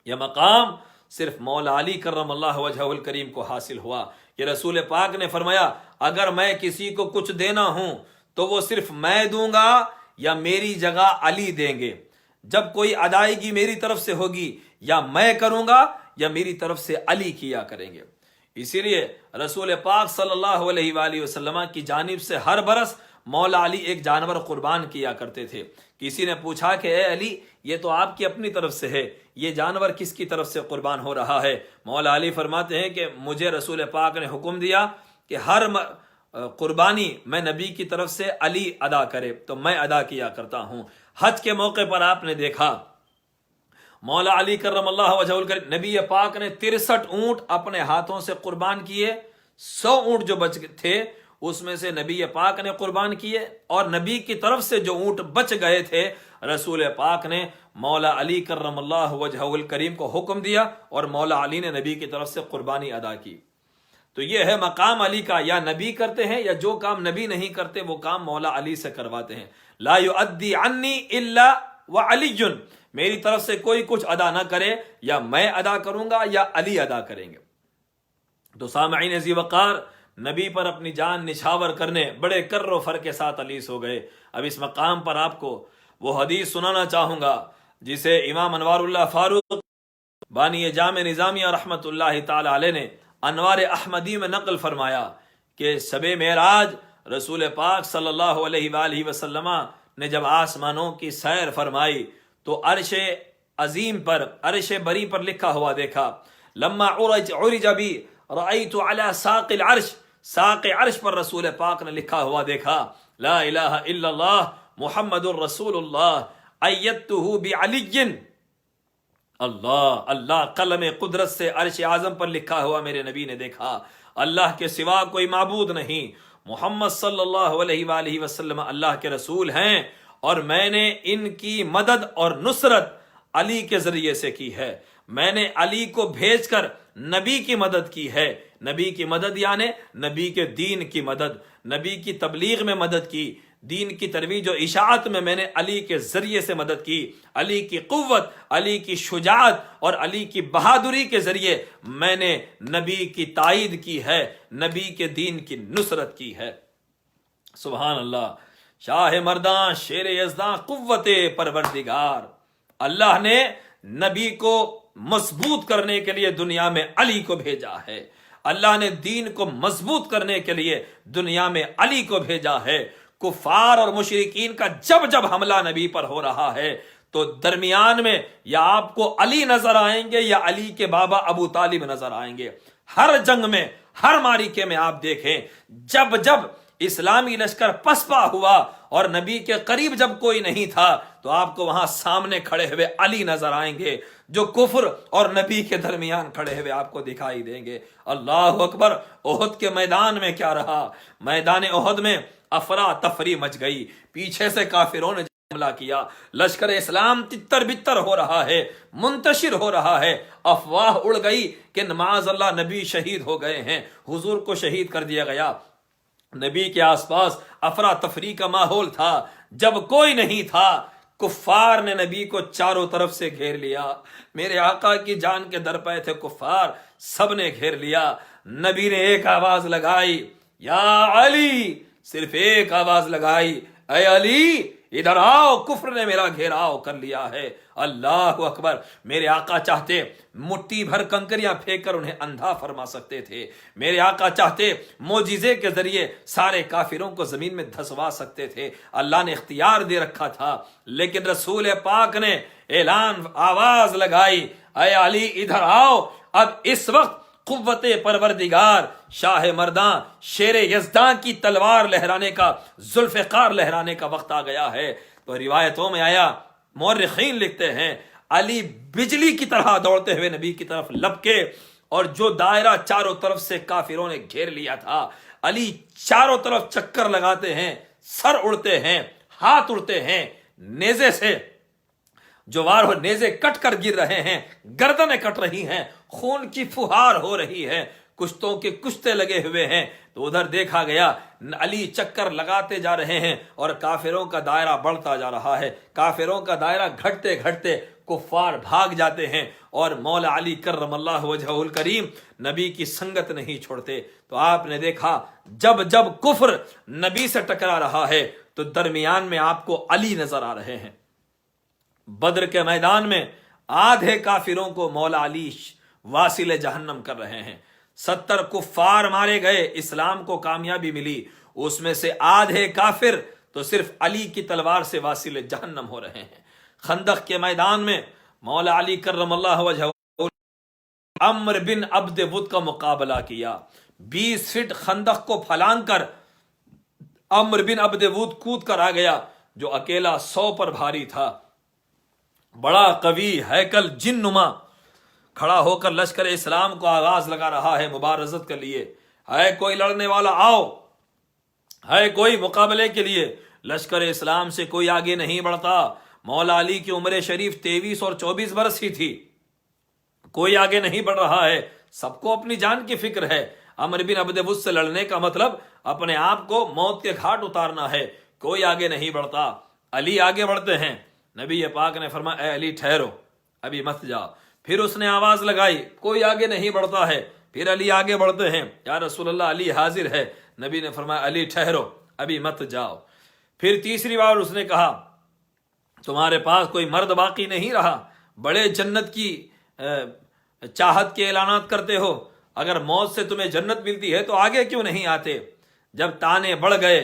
یہ مقام صرف مولا علی کرم اللہ وجہہ الکریم کو حاصل ہوا کہ رسول پاک نے فرمایا اگر میں کسی کو کچھ دینا ہوں تو وہ صرف میں دوں گا یا میری جگہ علی دیں گے. جب کوئی ادائیگی میری طرف سے ہوگی یا میں کروں گا یا میری طرف سے علی کیا کریں گے. اسی لیے رسول پاک صلی اللہ علیہ وآلہ وسلم کی جانب سے ہر برس مولا علی ایک جانور قربان کیا کرتے تھے. کسی نے پوچھا کہ اے علی یہ تو آپ کی اپنی طرف سے ہے, یہ جانور کس کی طرف سے قربان ہو رہا ہے؟ مولا علی فرماتے ہیں کہ مجھے رسول پاک نے حکم دیا کہ ہر قربانی میں نبی کی طرف سے علی ادا کرے تو میں ادا کیا کرتا ہوں. حج کے موقع پر آپ نے دیکھا مولا علی کرم اللہ وجہہ الکریم نبی پاک نے 63 اونٹ اپنے ہاتھوں سے قربان کیے. 100 اونٹ جو بچ تھے اس میں سے نبی پاک نے قربان کیے, اور نبی کی طرف سے جو اونٹ بچ گئے تھے رسول پاک نے مولا علی کرم اللہ وجہہ الکریم کو حکم دیا اور مولا علی نے نبی کی طرف سے قربانی ادا کی. تو یہ ہے مقام علی کا, یا نبی کرتے ہیں یا جو کام نبی نہیں کرتے وہ کام مولا علی سے کرواتے ہیں. لا یؤدی عنی الا وعلی, میری طرف سے کوئی کچھ ادا نہ کرے یا میں ادا کروں گا یا علی ادا کریں گے. تو سامعین ذی وقار, نبی پر اپنی جان نچھاور کرنے بڑے کر و فر کے ساتھ علیس ہو گئے. اب اس مقام پر آپ کو وہ حدیث سنانا چاہوں گا جسے امام انوار اللہ فاروق بانی جامع نظامیہ رحمت اللہ تعالی علیہ نے انوار احمدی میں نقل فرمایا کہ شب معراج رسول پاک صلی اللہ علیہ وآلہ وسلم نے جب آسمانوں کی سیر فرمائی تو عرش عظیم پر, عرش بری پر لکھا ہوا دیکھا. لما عرج بی رأیت علی ساق العرش, ساق عرش پر رسول پاک نے لکھا ہوا دیکھا لا الہ الا اللہ محمد الرسول اللہ ایدتہ بعلی. اللہ اللہ, قلم قدرت سے عرش اعظم پر لکھا ہوا میرے نبی نے دیکھا اللہ کے سوا کوئی معبود نہیں, محمد صلی اللہ علیہ وآلہ وسلم اللہ کے رسول ہیں, اور میں نے ان کی مدد اور نصرت علی کے ذریعے سے کی ہے. میں نے علی کو بھیج کر نبی کی مدد کی ہے. نبی کی مدد یعنی نبی کے دین کی مدد, نبی کی تبلیغ میں مدد کی, دین کی ترویج و اشاعت میں نے علی کے ذریعے سے مدد کی. علی کی قوت, علی کی شجاعت اور علی کی بہادری کے ذریعے میں نے نبی کی تائید کی ہے, نبی کے دین کی نصرت کی ہے. سبحان اللہ. شاہ مرداں شیر یزداں قوت پروردگار, اللہ نے نبی کو مضبوط کرنے کے لیے دنیا میں علی کو بھیجا ہے. اللہ نے دین کو مضبوط کرنے کے لیے دنیا میں علی کو بھیجا ہے. کفار اور مشرکین کا جب جب حملہ نبی پر ہو رہا ہے تو درمیان میں یا آپ کو علی نظر آئیں گے یا علی کے بابا ابو طالب نظر آئیں گے. ہر جنگ میں, ہر معرکے میں آپ دیکھیں جب جب اسلامی لشکر پسپا ہوا اور نبی کے قریب جب کوئی نہیں تھا تو آپ کو وہاں سامنے کھڑے ہوئے علی نظر آئیں گے جو کفر اور نبی کے درمیان کھڑے ہوئے آپ کو دکھائی دیں گے. اللہ اکبر. احد کے میدان میں کیا رہا, میدان احد میں افراتفری مچ گئی, پیچھے سے کافروں نے حملہ کیا, لشکر اسلام تتر بتر ہو رہا ہے, منتشر ہو رہا ہے, افواہ اڑ گئی کہ معاذ اللہ نبی شہید ہو گئے ہیں, حضور کو شہید کر دیا گیا. نبی کے آس پاس افراتفری کا ماحول تھا, جب کوئی نہیں تھا کفار نے نبی کو چاروں طرف سے گھیر لیا. میرے آقا کی جان کے در پے تھے کفار, سب نے گھیر لیا. نبی نے ایک آواز لگائی یا علی, صرف ایک آواز لگائی اے علی ادھر آؤ, کفر نے میرا گھیراؤ کر لیا ہے. اللہ اکبر. میرے آقا چاہتے مٹھی بھر کنکریاں پھینک کر انہیں اندھا فرما سکتے تھے, میرے آقا چاہتے معجزے کے ذریعے سارے کافروں کو زمین میں دھسوا سکتے تھے, اللہ نے اختیار دے رکھا تھا. لیکن رسول پاک نے اعلان, آواز لگائی اے علی ادھر آؤ. اب اس وقت قوت پروردگار شاہ مرداں شیر یزداں کی تلوار لہرانے کا, ذوالفقار لہرانے کا وقت آ گیا ہے. تو روایتوں میں آیا, مورخین لکھتے ہیں علی بجلی کی طرح دوڑتے ہوئے نبی کی طرف لپکے, اور جو دائرہ چاروں طرف سے کافروں نے گھیر لیا تھا, علی چاروں طرف چکر لگاتے ہیں, سر اڑتے ہیں, ہاتھ اڑتے ہیں, نیزے سے جو وار ہو نیزے کٹ کر گر رہے ہیں, گردنیں کٹ رہی ہیں, خون کی فہار ہو رہی ہے. کشتوں کے کشتے لگے ہوئے ہیں، تو ادھر دیکھا گیا علی چکر لگاتے جا رہے ہیں اور کافروں کا دائرہ بڑھتا جا رہا ہے، کافروں کا دائرہ گھٹتے گھٹتے کفار بھاگ جاتے ہیں، اور مولا علی کرم اللہ وجہہ الکریم نبی کی سنگت نہیں چھوڑتے۔ تو آپ نے دیکھا جب جب کفر نبی سے ٹکرا رہا ہے تو درمیان میں آپ کو علی نظر آ رہے ہیں۔ بدر کے میدان میں آدھے کافروں کو مولا علی واصل جہنم کر رہے ہیں، 70 کفار مارے گئے، اسلام کو کامیابی ملی، اس میں سے آدھے کافر تو صرف علی کی تلوار سے واصل جہنم ہو رہے ہیں۔ خندق کے میدان میں مولا علی کرم اللہ وجہہ عمر بن عبد ود کا مقابلہ کیا، 20 فٹ خندق کو پھلانگ کر عمر بن عبد ود کود کر آ گیا، جو اکیلا 100 پر بھاری تھا، بڑا قوی ہیکل جن نما، کھڑا ہو کر لشکر اسلام کو آواز لگا رہا ہے مبارزت کے لیے، ہے کوئی لڑنے والا آؤ، ہے کوئی مقابلے کے لیے۔ لشکر اسلام سے کوئی آگے نہیں بڑھتا، مولا علی کی عمر شریف 23 اور 24 برس ہی تھی، کوئی آگے نہیں بڑھ رہا ہے، سب کو اپنی جان کی فکر ہے۔ عمر بن عبد ود سے لڑنے کا مطلب اپنے آپ کو موت کے گھاٹ اتارنا ہے، کوئی آگے نہیں بڑھتا۔ علی آگے بڑھتے ہیں، نبی پاک نے فرمایا اے علی ٹھہرو، ابھی مت جاؤ۔ پھر اس نے آواز لگائی، کوئی آگے نہیں بڑھتا ہے، پھر علی آگے بڑھتے ہیں، یا رسول اللہ علی حاضر ہے، نبی نے فرمایا علی ٹھہرو، ابھی مت جاؤ۔ پھر تیسری بار اس نے کہا تمہارے پاس کوئی مرد باقی نہیں رہا، بڑے جنت کی چاہت کے اعلانات کرتے ہو، اگر موت سے تمہیں جنت ملتی ہے تو آگے کیوں نہیں آتے؟ جب تانے بڑھ گئے،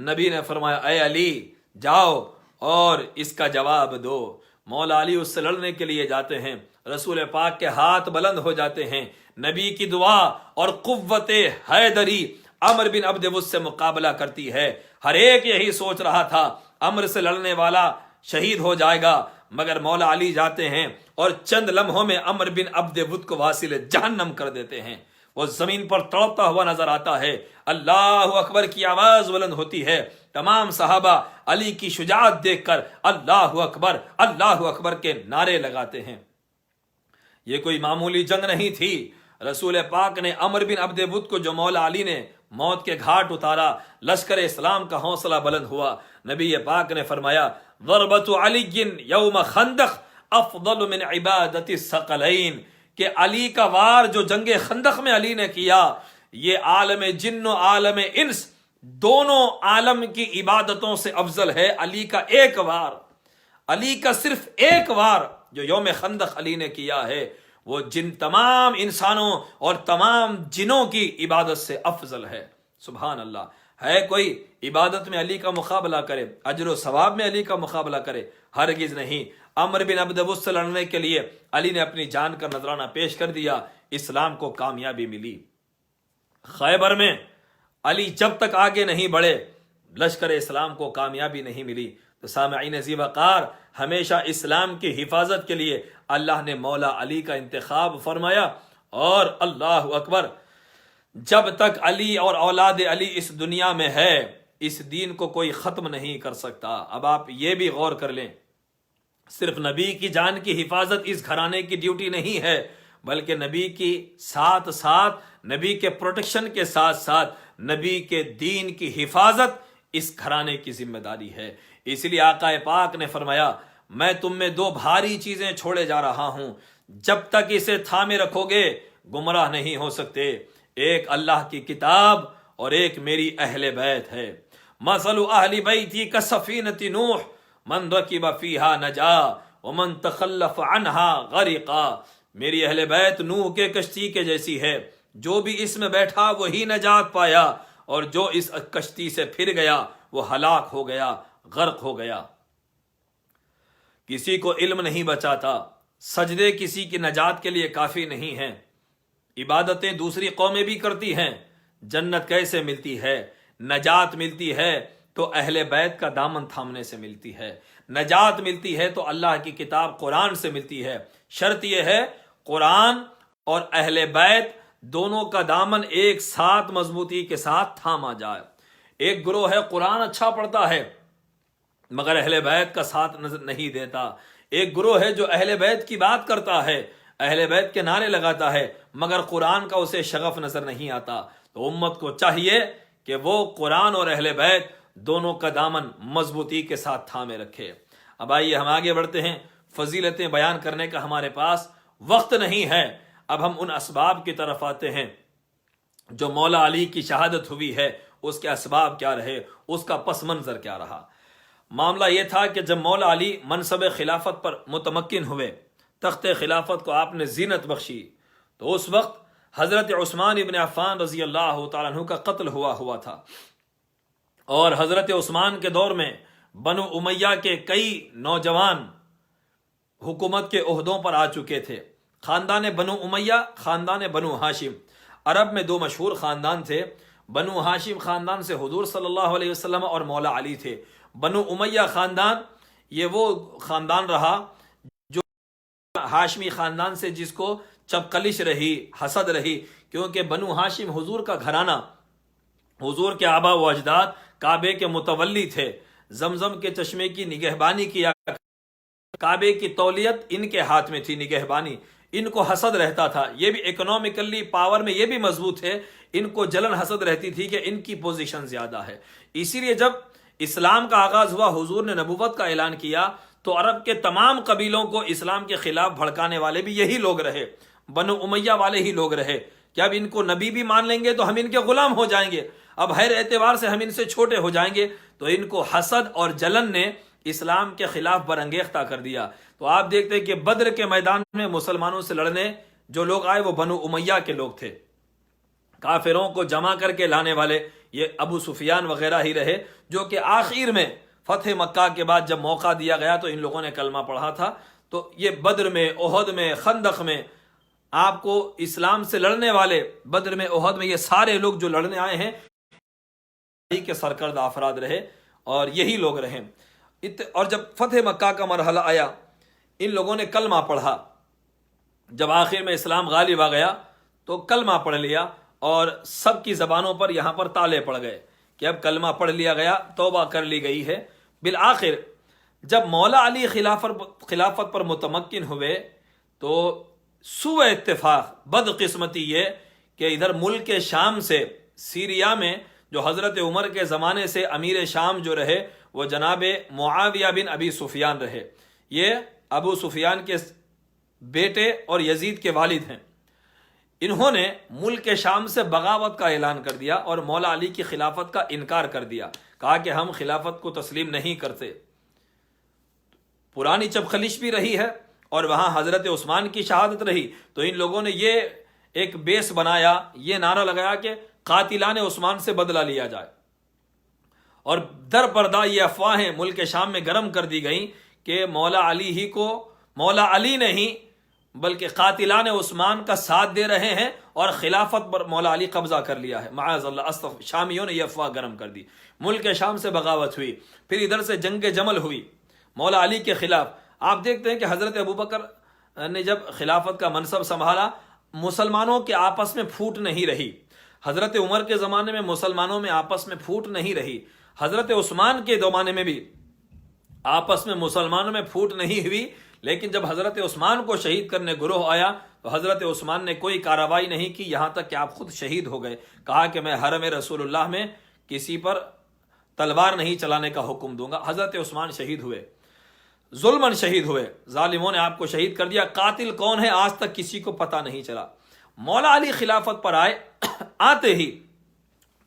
نبی نے فرمایا اے علی جاؤ اور اس کا جواب دو۔ مولا علی اس سے لڑنے کے لیے جاتے ہیں، رسول پاک کے ہاتھ بلند ہو جاتے ہیں، نبی کی دعا اور قوت حیدری عمر بن عبد ود سے مقابلہ کرتی ہے۔ ہر ایک یہی سوچ رہا تھا عمر سے لڑنے والا شہید ہو جائے گا، مگر مولا علی جاتے ہیں اور چند لمحوں میں عمر بن عبد ود کو واصل جہنم کر دیتے ہیں۔ وہ زمین پر تڑپتا ہوا نظر آتا ہے، اللہ اکبر کی آواز بلند ہوتی ہے، تمام صحابہ علی کی شجاعت دیکھ کر اللہ اکبر کے نعرے لگاتے ہیں۔ یہ کوئی معمولی جنگ نہیں تھی، رسول پاک نے عمر بن عبد ود کو جو مولا علی نے موت کے گھاٹ اتارا، لشکر اسلام کا حوصلہ بلند ہوا۔ نبی پاک نے فرمایا ضربت علی یوم خندق افضل من عبادت الثقلین، کہ علی کا وار جو جنگ خندق میں علی نے کیا، یہ عالم جن و عالم انس دونوں عالم کی عبادتوں سے افضل ہے۔ علی کا ایک وار، علی کا صرف ایک وار جو یوم خندق علی نے کیا ہے، وہ جن تمام انسانوں اور تمام جنوں کی عبادت سے افضل ہے۔ سبحان اللہ۔ ہے کوئی عبادت میں علی کا مقابلہ کرے، اجر و ثواب میں علی کا مقابلہ کرے؟ ہرگز نہیں۔ عمر بن عبد ود سے لڑنے کے لیے علی نے اپنی جان کا نذرانہ پیش کر دیا، اسلام کو کامیابی ملی۔ خیبر میں علی جب تک آگے نہیں بڑھے، لشکر اسلام کو کامیابی نہیں ملی۔ تو سامعین ذی وقار، ہمیشہ اسلام کی حفاظت کے لیے اللہ نے مولا علی کا انتخاب فرمایا، اور اللہ اکبر، جب تک علی اور اولاد علی اس دنیا میں ہے، اس دین کو کوئی ختم نہیں کر سکتا۔ اب آپ یہ بھی غور کر لیں، صرف نبی کی جان کی حفاظت اس گھرانے کی ڈیوٹی نہیں ہے، بلکہ نبی کی ساتھ ساتھ، نبی کے پروٹیکشن کے ساتھ ساتھ نبی کے دین کی حفاظت اس گھرانے کی ذمہ داری ہے۔ اس لیے آقا پاک نے فرمایا میں تم میں 2 بھاری چیزیں چھوڑے جا رہا ہوں، جب تک اسے تھامے رکھو گے گمراہ نہیں ہو سکتے۔ ایک اللہ کی کتاب اور ایک میری اہل بیت ہے۔ مثل اہل بیتی کسفینۃ نوح من رکب فیہا نجا ومن تخلف عنہا غرقا۔ میری اہل بیت نوح کے کشتی کے جیسی ہے، جو بھی اس میں بیٹھا وہی نجات پایا، اور جو اس کشتی سے پھر گیا وہ ہلاک ہو گیا، غرق ہو گیا۔ کسی کو علم نہیں بچاتا، سجدے کسی کی نجات کے لیے کافی نہیں ہیں، عبادتیں دوسری قومیں بھی کرتی ہیں۔ جنت کیسے ملتی ہے؟ نجات ملتی ہے تو اہل بیت کا دامن تھامنے سے ملتی ہے، نجات ملتی ہے تو اللہ کی کتاب قرآن سے ملتی ہے۔ شرط یہ ہے قرآن اور اہل بیت دونوں کا دامن ایک ساتھ مضبوطی کے ساتھ تھاما جائے۔ ایک گروہ ہے قرآن اچھا پڑھتا ہے مگر اہل بیت کا ساتھ نظر نہیں دیتا، ایک گروہ ہے جو اہل بیت کی بات کرتا ہے اہل بیت کے نعرے لگاتا ہے مگر قرآن کا اسے شغف نظر نہیں آتا۔ تو امت کو چاہیے کہ وہ قرآن اور اہل بیت دونوں کا دامن مضبوطی کے ساتھ تھامے رکھے۔ اب آئیے ہم آگے بڑھتے ہیں، فضیلتیں بیان کرنے کا ہمارے پاس وقت نہیں ہے، اب ہم ان اسباب کی طرف آتے ہیں جو مولا علی کی شہادت ہوئی ہے، اس کے اسباب کیا رہے، اس کا پس منظر کیا رہا۔ معاملہ یہ تھا کہ جب مولا علی منصب خلافت پر متمکن ہوئے، تخت خلافت کو آپ نے زینت بخشی، تو اس وقت حضرت عثمان ابن عفان رضی اللہ تعالیٰ عنہ کا قتل ہوا تھا، اور حضرت عثمان کے دور میں بنو امیہ کے کئی نوجوان حکومت کے عہدوں پر آ چکے تھے۔ خاندان بنو امیہ، خاندان بنو ہاشم، عرب میں دو مشہور خاندان تھے۔ بنو ہاشم خاندان سے حضور صلی اللہ علیہ وسلم اور مولا علی تھے۔ بنو امیہ خاندان یہ وہ خاندان رہا جو ہاشمی خاندان سے جس کو چپقلش رہی، حسد رہی، کیونکہ بنو ہاشم حضور کا گھرانہ، حضور کے آبا و اجداد کعبے کے متولی تھے، زمزم کے چشمے کی نگہبانی کیا، کعبے کی تولیت ان کے ہاتھ میں تھی، نگہبانی، ان کو حسد رہتا تھا۔ یہ بھی اکنومیکلی پاور میں یہ بھی مضبوط ہے، ان کو جلن حسد رہتی تھی کہ ان کی پوزیشن زیادہ ہے۔ اسی لیے جب اسلام کا آغاز ہوا، حضور نے نبوت کا اعلان کیا، تو عرب کے تمام قبیلوں کو اسلام کے خلاف بھڑکانے والے بھی یہی لوگ رہے، بنو امیہ والے ہی لوگ رہے کہ اب ان کو نبی بھی مان لیں گے تو ہم ان کے غلام ہو جائیں گے، اب ہر اعتبار سے ہم ان سے چھوٹے ہو جائیں گے۔ تو ان کو حسد اور جلن نے اسلام کے خلاف برانگیختہ کر دیا۔ تو آپ دیکھتے ہیں کہ بدر کے میدان میں مسلمانوں سے لڑنے جو لوگ آئے وہ بنو امیہ کے لوگ تھے، کافروں کو جمع کر کے لانے والے یہ ابو سفیان وغیرہ ہی رہے، جو کہ آخر میں فتح مکہ کے بعد جب موقع دیا گیا تو ان لوگوں نے کلمہ پڑھا تھا۔ تو یہ بدر میں، احد میں، خندق میں آپ کو اسلام سے لڑنے والے، بدر میں، احد میں، یہ سارے لوگ جو لڑنے آئے ہیں کے سرکردہ افراد رہے اور یہی لوگ رہے۔ اور جب فتح مکہ کا مرحلہ آیا، ان لوگوں نے کلمہ پڑھا، جب آخر میں اسلام غالب آ گیا تو کلمہ پڑھ لیا، اور سب کی زبانوں پر یہاں پر تالے پڑ گئے کہ اب کلمہ پڑھ لیا گیا، توبہ کر لی گئی ہے۔ بالآخر جب مولا علی خلافت پر متمکن ہوئے تو سوء اتفاق، بدقسمتی یہ کہ ادھر ملک شام سے، سیریا میں جو حضرت عمر کے زمانے سے امیر شام جو رہے وہ جناب معاویہ بن ابی سفیان رہے، یہ ابو سفیان کے بیٹے اور یزید کے والد ہیں۔ انہوں نے ملک شام سے بغاوت کا اعلان کر دیا اور مولا علی کی خلافت کا انکار کر دیا، کہا کہ ہم خلافت کو تسلیم نہیں کرتے۔ پرانی چپخلش بھی رہی ہے اور وہاں حضرت عثمان کی شہادت رہی، تو ان لوگوں نے یہ ایک بیس بنایا، یہ نعرہ لگایا کہ قاتلان عثمان سے بدلہ لیا جائے، اور در پردہ یہ افواہیں ملک شام میں گرم کر دی گئیں کہ مولا علی ہی کو، مولا علی نہیں بلکہ قاتلان عثمان کا ساتھ دے رہے ہیں اور خلافت پر مولا علی قبضہ کر لیا ہے، معاذ اللہ۔ شامیوں نے یہ افواہ گرم کر دی، ملک شام سے بغاوت ہوئی، پھر ادھر سے جنگ جمل ہوئی مولا علی کے خلاف۔ آپ دیکھتے ہیں کہ حضرت ابوبکر نے جب خلافت کا منصب سنبھالا، مسلمانوں کے آپس میں پھوٹ نہیں رہی۔ حضرت عمر کے زمانے میں مسلمانوں میں آپس میں پھوٹ نہیں رہی، حضرت عثمان کے زمانے میں بھی آپس میں مسلمانوں میں پھوٹ نہیں ہوئی، لیکن جب حضرت عثمان کو شہید کرنے گروہ آیا تو حضرت عثمان نے کوئی کارروائی نہیں کی، یہاں تک کہ آپ خود شہید ہو گئے، کہا کہ میں حرم رسول اللہ میں کسی پر تلوار نہیں چلانے کا حکم دوں گا۔ حضرت عثمان شہید ہوئے، ظلماً شہید ہوئے، ظالموں نے آپ کو شہید کر دیا۔ قاتل کون ہے آج تک کسی کو پتہ نہیں چلا۔ مولا علی خلافت پر آئے، آتے ہی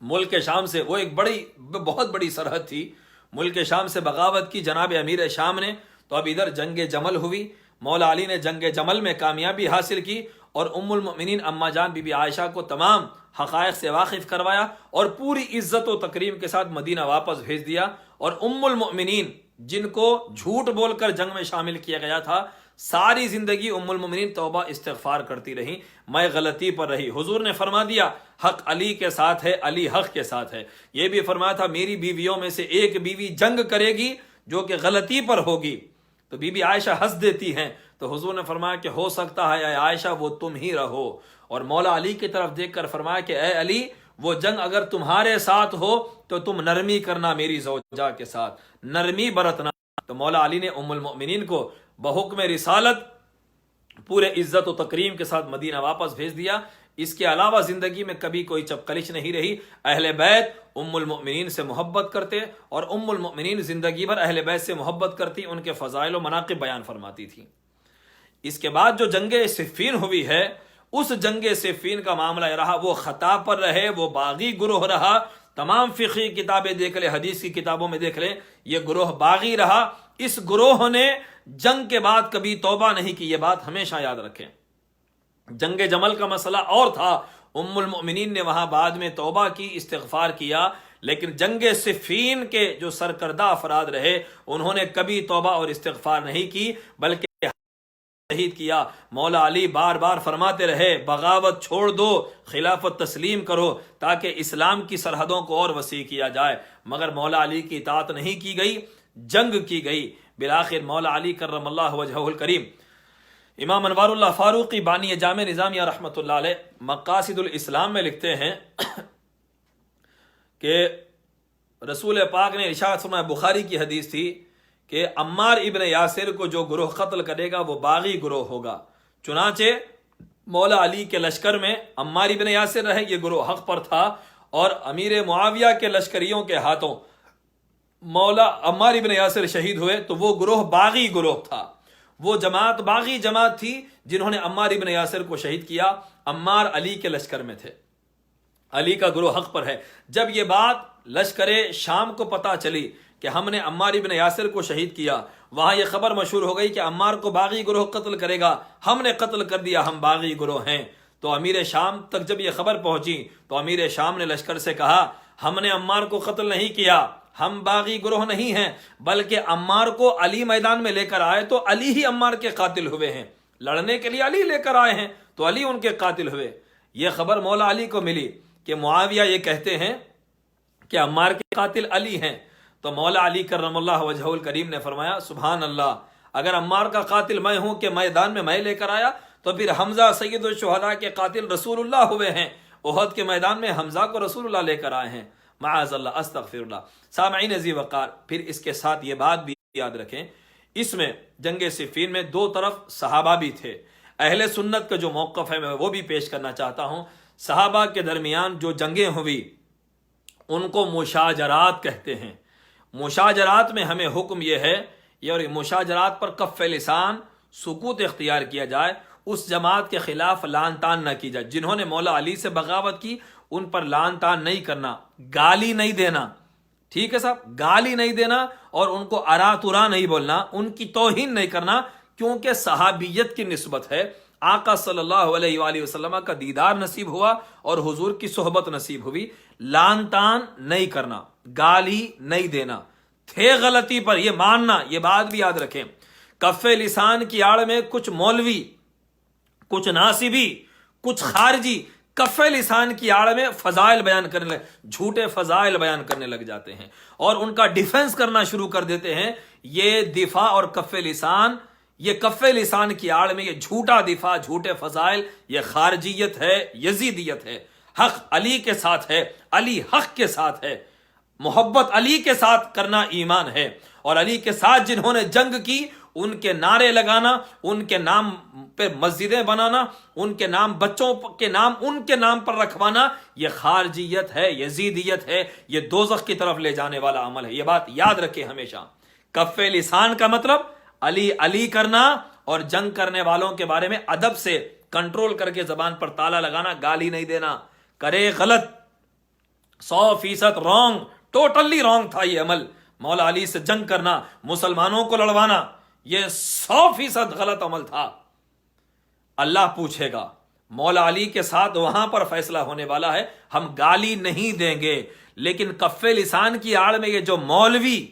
ملک شام سے، وہ ایک بہت بڑی سرحد تھی، ملک شام سے بغاوت کی جناب امیر شام نے، تو اب ادھر جنگ جمل ہوئی، مولا علی نے جنگ جمل میں کامیابی حاصل کی اور ام المؤمنین اما جان بی بی عائشہ کو تمام حقائق سے واقف کروایا اور پوری عزت و تکریم کے ساتھ مدینہ واپس بھیج دیا۔ اور ام المؤمنین جن کو جھوٹ بول کر جنگ میں شامل کیا گیا تھا، ساری زندگی ام المؤمنین توبہ استغفار کرتی رہیں، میں غلطی پر رہی۔ حضور نے فرما دیا حق علی کے ساتھ ہے، علی حق کے ساتھ ہے۔ یہ بھی فرمایا تھا میری بیویوں میں سے ایک بیوی جنگ کرے گی جو کہ غلطی پر ہوگی، تو بی بی عائشہ ہنس دیتی ہیں، تو حضور نے فرمایا کہ ہو سکتا ہے اے عائشہ وہ تم ہی رہو، اور مولا علی کی طرف دیکھ کر فرمایا کہ اے علی وہ جنگ اگر تمہارے ساتھ ہو تو تم نرمی کرنا میری زوجہ کے ساتھ، نرمی برتنا۔ تو مولا علی نے ام المؤمنین کو بحکم رسالت پورے عزت و تکریم کے ساتھ مدینہ واپس بھیج دیا. اس کے علاوہ زندگی میں کبھی کوئی چپکلش نہیں رہی. اہل بیت ام المؤمنین سے محبت کرتے اور ام المؤمنین زندگی بھر اہل بیت سے محبت کرتی، ان کے فضائل و مناقب بیان فرماتی تھی. اس کے بعد جو جنگ صفین ہوئی ہے، اس جنگ صفین کا معاملہ یہ رہا، وہ خطا پر رہے، وہ باغی گروہ رہا. تمام فقہی کتابیں دیکھ لیں، حدیث کی کتابوں میں دیکھ لیں، یہ گروہ باغی رہا. اس گروہ نے جنگ کے بعد کبھی توبہ نہیں کی، یہ بات ہمیشہ یاد رکھیں. جنگ جمل کا مسئلہ اور تھا، ام المؤمنین نے وہاں بعد میں توبہ کی، استغفار کیا، لیکن جنگ صفین کے جو سرکردہ افراد رہے انہوں نے کبھی توبہ اور استغفار نہیں کی، بلکہ شہید کیا. مولا علی بار بار فرماتے رہے بغاوت چھوڑ دو، خلافت تسلیم کرو تاکہ اسلام کی سرحدوں کو اور وسیع کیا جائے، مگر مولا علی کی اطاعت نہیں کی گئی، جنگ کی گئی. بالآخر مولا علی کرم اللہ وجہہ الکریم، امام انوار اللہ فاروقی بانی جامع نظامیہ رحمۃ اللہ علیہ مقاصد الاسلام میں لکھتے ہیں کہ رسول پاک نے ارشاد فرمایا، بخاری کی حدیث تھی کہ عمار ابن یاسر کو جو گروہ قتل کرے گا وہ باغی گروہ ہوگا. چنانچہ مولا علی کے لشکر میں عمار ابن یاسر رہے، یہ گروہ حق پر تھا، اور امیر معاویہ کے لشکریوں کے ہاتھوں مولا عمار ابن یاسر شہید ہوئے، تو وہ گروہ باغی گروہ تھا. وہ جماعت باغی جماعت تھی جنہوں نے عمار ابن یاسر کو شہید کیا. عمار علی کے لشکر میں تھے، علی کا گروہ حق پر ہے. جب یہ بات لشکر شام کو پتہ چلی کہ ہم نے عمار ابن یاسر کو شہید کیا، وہاں یہ خبر مشہور ہو گئی کہ عمار کو باغی گروہ قتل کرے گا، ہم نے قتل کر دیا، ہم باغی گروہ ہیں. تو امیر شام تک جب یہ خبر پہنچی تو امیر شام نے لشکر سے کہا ہم نے عمار کو قتل نہیں کیا، ہم باغی گروہ نہیں ہیں، بلکہ عمار کو علی میدان میں لے کر آئے تو علی ہی عمار کے قاتل ہوئے ہیں، لڑنے کے لیے علی لے کر آئے ہیں تو علی ان کے قاتل ہوئے. یہ خبر مولا علی کو ملی کہ معاویہ یہ کہتے ہیں کہ عمار کے قاتل علی ہیں. تو مولا علی کرم اللہ وجہہ الکریم نے فرمایا سبحان اللہ، اگر عمار کا قاتل میں ہوں کہ میدان میں لے کر آیا تو پھر حمزہ سید الشہداء کے قاتل رسول اللہ ہوئے ہیں، احد کے میدان میں حمزہ کو رسول اللہ لے کر آئے ہیں، معاذ اللہ استغفر اللہ. سامعین ذی وقار، پھر اس کے ساتھ یہ بات بھی یاد رکھیں، اس میں جنگ صفین میں دو طرف صحابہ بھی تھے. اہل سنت کا جو موقف ہے میں وہ بھی پیش کرنا چاہتا ہوں. صحابہ کے درمیان جو جنگیں ہوئی ان کو مشاجرات کہتے ہیں. مشاجرات میں ہمیں حکم یہ ہے، اور مشاجرات پر کف لسان سکوت اختیار کیا جائے، اس جماعت کے خلاف لان تان نہ کی جائے. جنہوں نے مولا علی سے بغاوت کی ان پر لان تان نہیں کرنا، گالی نہیں دینا، ٹھیک ہے صاحب، گالی نہیں دینا، اور ان کو ارا ترا نہیں بولنا، ان کی توہین نہیں کرنا، کیونکہ صحابیت کی نسبت ہے. آقا صلی اللہ علیہ وآلہ وسلم کا دیدار نصیب ہوا اور حضور کی صحبت نصیب ہوئی. لان تان نہیں کرنا، گالی نہیں دینا، تھے غلطی پر یہ ماننا، یہ بات بھی یاد رکھیں. کف لسان کی آڑ میں کچھ مولوی، کچھ ناصبی، کچھ خارجی کف لسان کی آڑ میں فضائل بیان کرنے جھوٹے فضائل بیان کرنے لگ جاتے ہیں اور ان کا ڈیفنس کرنا شروع کر دیتے ہیں. یہ دفاع اور کف لسان، یہ کف لسان کی آڑ میں یہ جھوٹا دفاع، جھوٹے فضائل، یہ خارجیت ہے، یزیدیت ہے. حق علی کے ساتھ ہے، علی حق کے ساتھ ہے، محبت علی کے ساتھ کرنا ایمان ہے. اور علی کے ساتھ جنہوں نے جنگ کی ان کے نعرے لگانا، ان کے نام پہ مسجدیں بنانا، ان کے نام بچوں کے نام ان کے نام پر رکھوانا، یہ خارجیت ہے، یزیدیت ہے، یہ دوزخ کی طرف لے جانے والا عمل ہے. یہ بات یاد رکھیں ہمیشہ. کف لسان کا مطلب علی علی کرنا، اور جنگ کرنے والوں کے بارے میں ادب سے کنٹرول کر کے زبان پر تالا لگانا، گالی نہیں دینا. کرے غلط 100% رانگ، ٹوٹلی رانگ تھا یہ عمل. مولا علی سے جنگ کرنا، مسلمانوں کو لڑوانا، یہ 100% غلط عمل تھا. اللہ پوچھے گا، مولا علی کے ساتھ وہاں پر فیصلہ ہونے والا ہے. ہم گالی نہیں دیں گے، لیکن کف لسان کی آڑ میں یہ جو مولوی،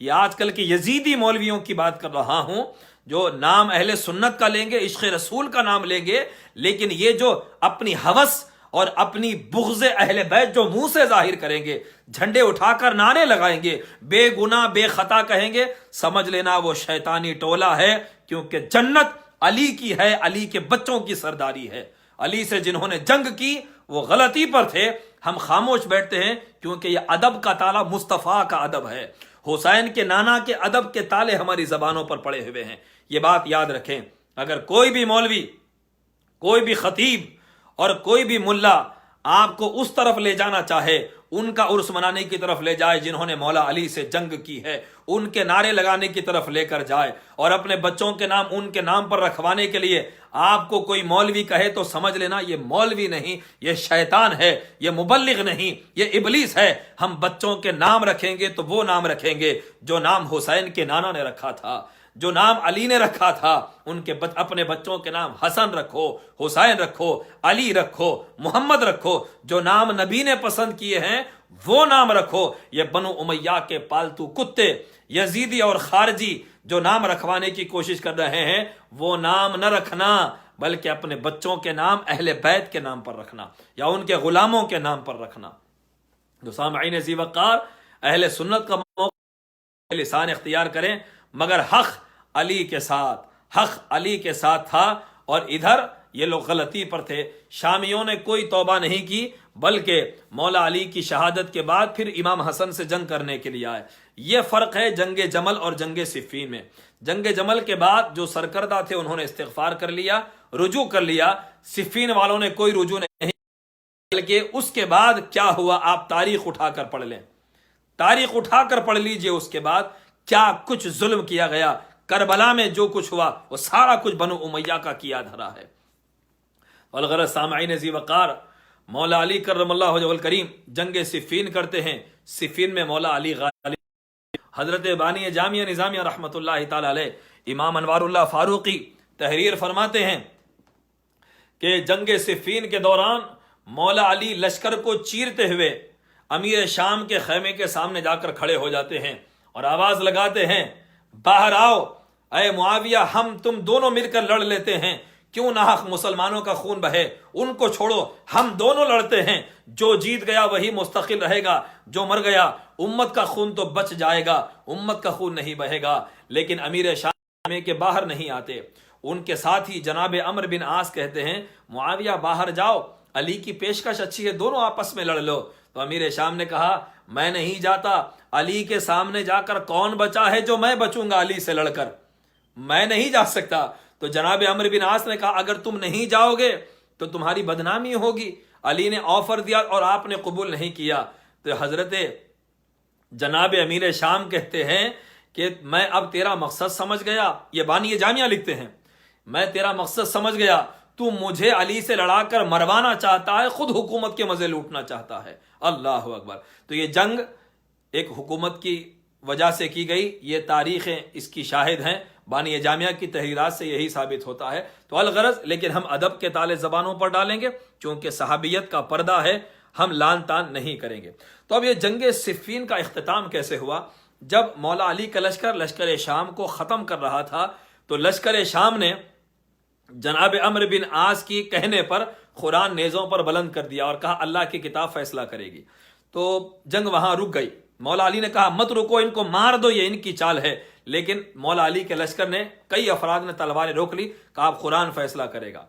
یہ آج کل کے یزیدی مولویوں کی بات کر رہا ہوں، جو نام اہل سنت کا لیں گے، عشق رسول کا نام لیں گے، لیکن یہ جو اپنی ہوس اور اپنی بغض اہل بیت جو منہ سے ظاہر کریں گے، جھنڈے اٹھا کر نعرے لگائیں گے، بے گناہ بے خطا کہیں گے، سمجھ لینا وہ شیطانی ٹولہ ہے. کیونکہ جنت علی کی ہے، علی کے بچوں کی سرداری ہے. علی سے جنہوں نے جنگ کی وہ غلطی پر تھے. ہم خاموش بیٹھتے ہیں کیونکہ یہ ادب کا تالا مصطفیٰ کا ادب ہے. حسین کے نانا کے ادب کے تالے ہماری زبانوں پر پڑے ہوئے ہیں. یہ بات یاد رکھیں. اگر کوئی بھی مولوی، کوئی بھی خطیب اور کوئی بھی ملا آپ کو اس طرف لے جانا چاہے، ان کا عرس منانے کی طرف لے جائے جنہوں نے مولا علی سے جنگ کی ہے، ان کے نعرے لگانے کی طرف لے کر جائے، اور اپنے بچوں کے نام ان کے نام پر رکھوانے کے لیے آپ کو کوئی مولوی کہے تو سمجھ لینا یہ مولوی نہیں، یہ شیطان ہے، یہ مبلغ نہیں، یہ ابلیس ہے۔ ہم بچوں کے نام رکھیں گے تو وہ نام رکھیں گے جو نام حسین کے نانا نے رکھا تھا، جو نام علی نے رکھا تھا۔ ان کے اپنے بچوں کے نام حسن رکھو، حسین رکھو، علی رکھو، محمد رکھو، جو نام نبی نے پسند کیے ہیں وہ نام رکھو۔ یہ بنو امیہ کے پالتو کتے یزیدی اور خارجی جو نام رکھوانے کی کوشش کر رہے ہیں وہ نام نہ رکھنا، بلکہ اپنے بچوں کے نام اہل بیت کے نام پر رکھنا یا ان کے غلاموں کے نام پر رکھنا۔ تو سامعین ذی وقار، اہل سنت کا موقع لسان اختیار کریں، مگر حق علی کے ساتھ، حق علی کے ساتھ تھا، اور ادھر یہ لوگ غلطی پر تھے۔ شامیوں نے کوئی توبہ نہیں کی، بلکہ مولا علی کی شہادت کے بعد پھر امام حسن سے جنگ کرنے کے لیے آئے۔ یہ فرق ہے جنگ جمل اور جنگ صفین میں۔ جنگ جمل کے بعد جو سرکردہ تھے انہوں نے استغفار کر لیا، رجوع کر لیا۔ صفین والوں نے کوئی رجوع نہیں، بلکہ اس کے بعد کیا ہوا آپ تاریخ اٹھا کر پڑھ لیں، تاریخ اٹھا کر پڑھ لیجئے۔ اس کے بعد کیا کچھ ظلم کیا گیا، کربلا میں جو کچھ ہوا وہ سارا کچھ بنو امیہ کا کیا دھرا ہے۔ والغرض سامعین ذی وقار، مولا علی کرم اللہ وجہہ الکریم جنگ صفین کرتے ہیں۔ صفین میں مولا علی غالب۔ حضرت بانی جامعہ نظامیہ رحمۃ اللہ تعالی علیہ امام انوار اللہ فاروقی تحریر فرماتے ہیں کہ جنگ صفین کے دوران مولا علی لشکر کو چیرتے ہوئے امیر شام کے خیمے کے سامنے جا کر کھڑے ہو جاتے ہیں اور آواز لگاتے ہیں، باہر آؤ اے معاویہ، ہم تم دونوں مل کر لڑ لیتے ہیں، کیوں ناحق مسلمانوں کا خون بہے، ان کو چھوڑو، ہم دونوں لڑتے ہیں، جو جیت گیا وہی مستقل رہے گا، جو مر گیا امت کا خون تو بچ جائے گا، امت کا خون نہیں بہے گا۔ لیکن امیر شام کے باہر نہیں آتے۔ ان کے ساتھ ہی جناب عمرو بن عاص کہتے ہیں، معاویہ باہر جاؤ، علی کی پیشکش اچھی ہے، دونوں آپس میں لڑ لو۔ تو امیر شام نے کہا، میں نہیں جاتا، علی کے سامنے جا کر کون بچا ہے جو میں بچوں گا علی سے لڑ کر، میں نہیں جا سکتا۔ تو جناب عمرو بن عاص نے کہا، اگر تم نہیں جاؤ گے تو تمہاری بدنامی ہوگی، علی نے آفر دیا اور آپ نے قبول نہیں کیا۔ تو حضرت جناب امیر شام کہتے ہیں کہ میں اب تیرا مقصد سمجھ گیا، یہ بانی جامعہ لکھتے ہیں، میں تیرا مقصد سمجھ گیا، تو مجھے علی سے لڑا کر مروانا چاہتا ہے، خود حکومت کے مزے لوٹنا چاہتا ہے۔ اللہ اکبر۔ تو یہ جنگ ایک حکومت کی وجہ سے کی گئی، یہ تاریخیں اس کی شاہد ہیں، بانی جامعہ کی تحریرات سے یہی ثابت ہوتا ہے۔ تو الغرض، لیکن ہم ادب کے تالے زبانوں پر ڈالیں گے، چونکہ صحابیت کا پردہ ہے، ہم لان تان نہیں کریں گے۔ تو اب یہ جنگ صفین کا اختتام کیسے ہوا؟ جب مولا علی کا لشکر شام کو ختم کر رہا تھا تو لشکر شام نے جناب عمرو بن عاص کی کہنے پر قرآن نیزوں پر بلند کر دیا اور کہا اللہ کی کتاب فیصلہ کرے گی۔ تو جنگ وہاں رک گئی۔ مولا علی نے کہا مت رکو، ان کو مار دو، یہ ان کی چال ہے۔ لیکن مولا علی کے لشکر نے، کئی افراد نے تلواریں روک لی، کہا اب قرآن فیصلہ کرے گا۔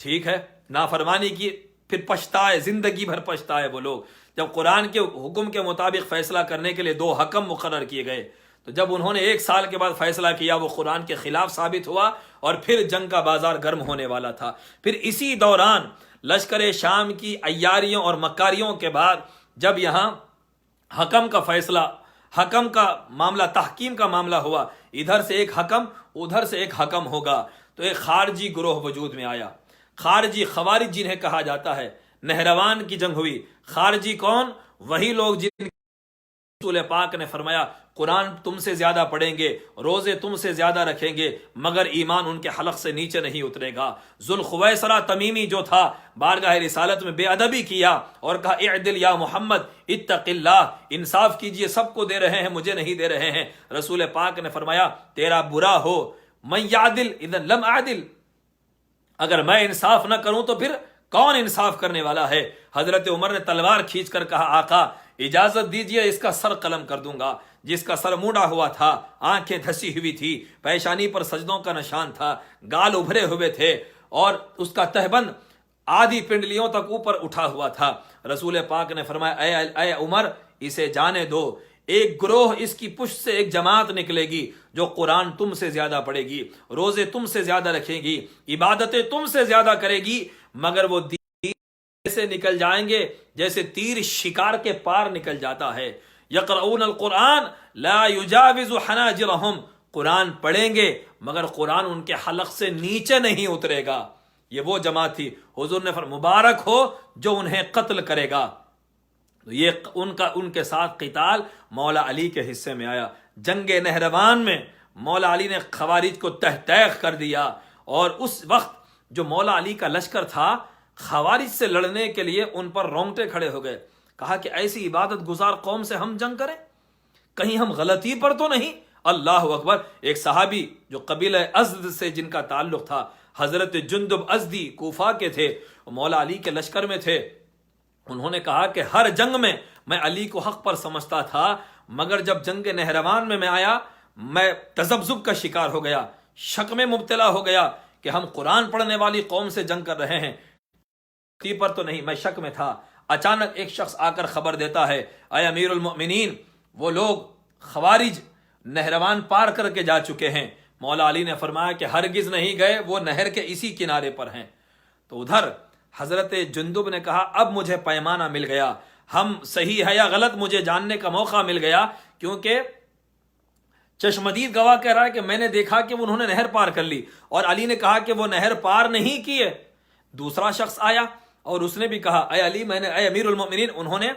ٹھیک ہے، نافرمانی کی، پھر پچھتائے، زندگی بھر پچھتائے وہ لوگ۔ جب قرآن کے حکم کے مطابق فیصلہ کرنے کے لیے 2 حکم مقرر کیے گئے، تو جب انہوں نے 1 سال کے بعد فیصلہ کیا، وہ قرآن کے خلاف ثابت ہوا اور پھر جنگ کا بازار گرم ہونے والا تھا۔ پھر اسی دوران لشکر شام کی عیاریوں اور مکاریوں کے بعد جب یہاں حکم کا فیصلہ، حکم کا معاملہ، تحکیم کا معاملہ ہوا، ادھر سے ایک حکم، ادھر سے ایک حکم ہوگا، تو ایک خارجی گروہ وجود میں آیا۔ خارجی، خوارج جنہیں کہا جاتا ہے۔ نہروان کی جنگ ہوئی۔ خارجی کون؟ وہی لوگ جن رسول پاک نے فرمایا قرآن تم سے زیادہ پڑھیں گے، روزے تم سے زیادہ رکھیں گے، مگر ایمان ان کے حلق سے نیچے نہیں اترے گا۔ ذوالخویسرہ تمیمی جو تھا، بارگاہ رسالت میں بے ادبی کیا اور کہا اعدل یا محمد اتق اللہ، انصاف کیجئے، سب کو دے رہے ہیں مجھے نہیں دے رہے ہیں۔ رسول پاک نے فرمایا تیرا برا ہو، من یعدل اذن لم اعدل، اگر میں انصاف نہ کروں تو پھر کون انصاف کرنے والا ہے؟ حضرت عمر نے تلوار کھینچ کر کہا آقا اجازت دیجئے، اس کا سر قلم کر دوں گا۔ جس کا سر مونڈا ہوا تھا، آنکھیں دھسی ہوئی تھی، پیشانی پر سجدوں کا نشان تھا، گال ابھرے ہوئے تھے اور اس کا تہبند آدھی پنڈلیوں تک اوپر اٹھا ہوا تھا۔ رسول پاک نے فرمایا اے عمر اسے جانے دو، ایک گروہ اس کی پشت سے ایک جماعت نکلے گی جو قرآن تم سے زیادہ پڑھے گی، روزے تم سے زیادہ رکھے گی، عبادتیں تم سے زیادہ کرے گی، مگر وہ سے نکل جائیں گے جیسے تیر شکار کے پار نکل جاتا ہے۔ یقرؤون القرآن لا یجاوز حناجرہم، قرآن پڑھیں گے مگر قرآن ان کے حلق سے نیچے نہیں اترے گا۔ یہ وہ جماعت تھی، حضور نے فرمایا مبارک ہو جو انہیں قتل کرے گا۔ یہ ان کے ساتھ قتال مولا علی کے حصے میں آیا۔ جنگ نہروان میں مولا علی نے خوارج کو تہ تیغ کر دیا، اور اس وقت جو مولا علی کا لشکر تھا خوارج سے لڑنے کے لیے ان پر رونگٹے کھڑے ہو گئے۔ کہا کہ ایسی عبادت گزار قوم سے ہم جنگ کریں، کہیں ہم غلطی پر تو نہیں؟ اللہ اکبر۔ ایک صحابی جو قبیلہ ازد سے جن کا تعلق تھا، حضرت جندب ازدی، کوفہ کے تھے، مولا علی کے لشکر میں تھے، انہوں نے کہا کہ ہر جنگ میں علی کو حق پر سمجھتا تھا، مگر جب جنگ نہروان میں آیا میں تذبذب کا شکار ہو گیا، شک میں مبتلا ہو گیا کہ ہم قرآن پڑھنے والی قوم سے جنگ کر رہے ہیں، پر تو نہیں، میں شک میں تھا۔ اچانک ایک شخص آ کر خبر دیتا ہے، اے امیر المؤمنین، وہ لوگ خوارج نہروان پار کر کے جا چکے ہیں۔ مولا علی نے فرمایا کہ ہرگز نہیں گئے، وہ نہر کے اسی کنارے پر ہیں۔ تو ادھر حضرت جندب نے کہا اب مجھے پیمانہ مل گیا، ہم صحیح ہے یا غلط مجھے جاننے کا موقع مل گیا، کیونکہ چشمدید گواہ کہہ رہا ہے کہ میں نے دیکھا کہ انہوں نے نہر پار کر لی، اور علی نے کہا کہ وہ نہر پار نہیں کیے۔ دوسرا شخص آیا اور اس نے بھی کہا اے علی، اے امیر المؤمنین، انہوں نے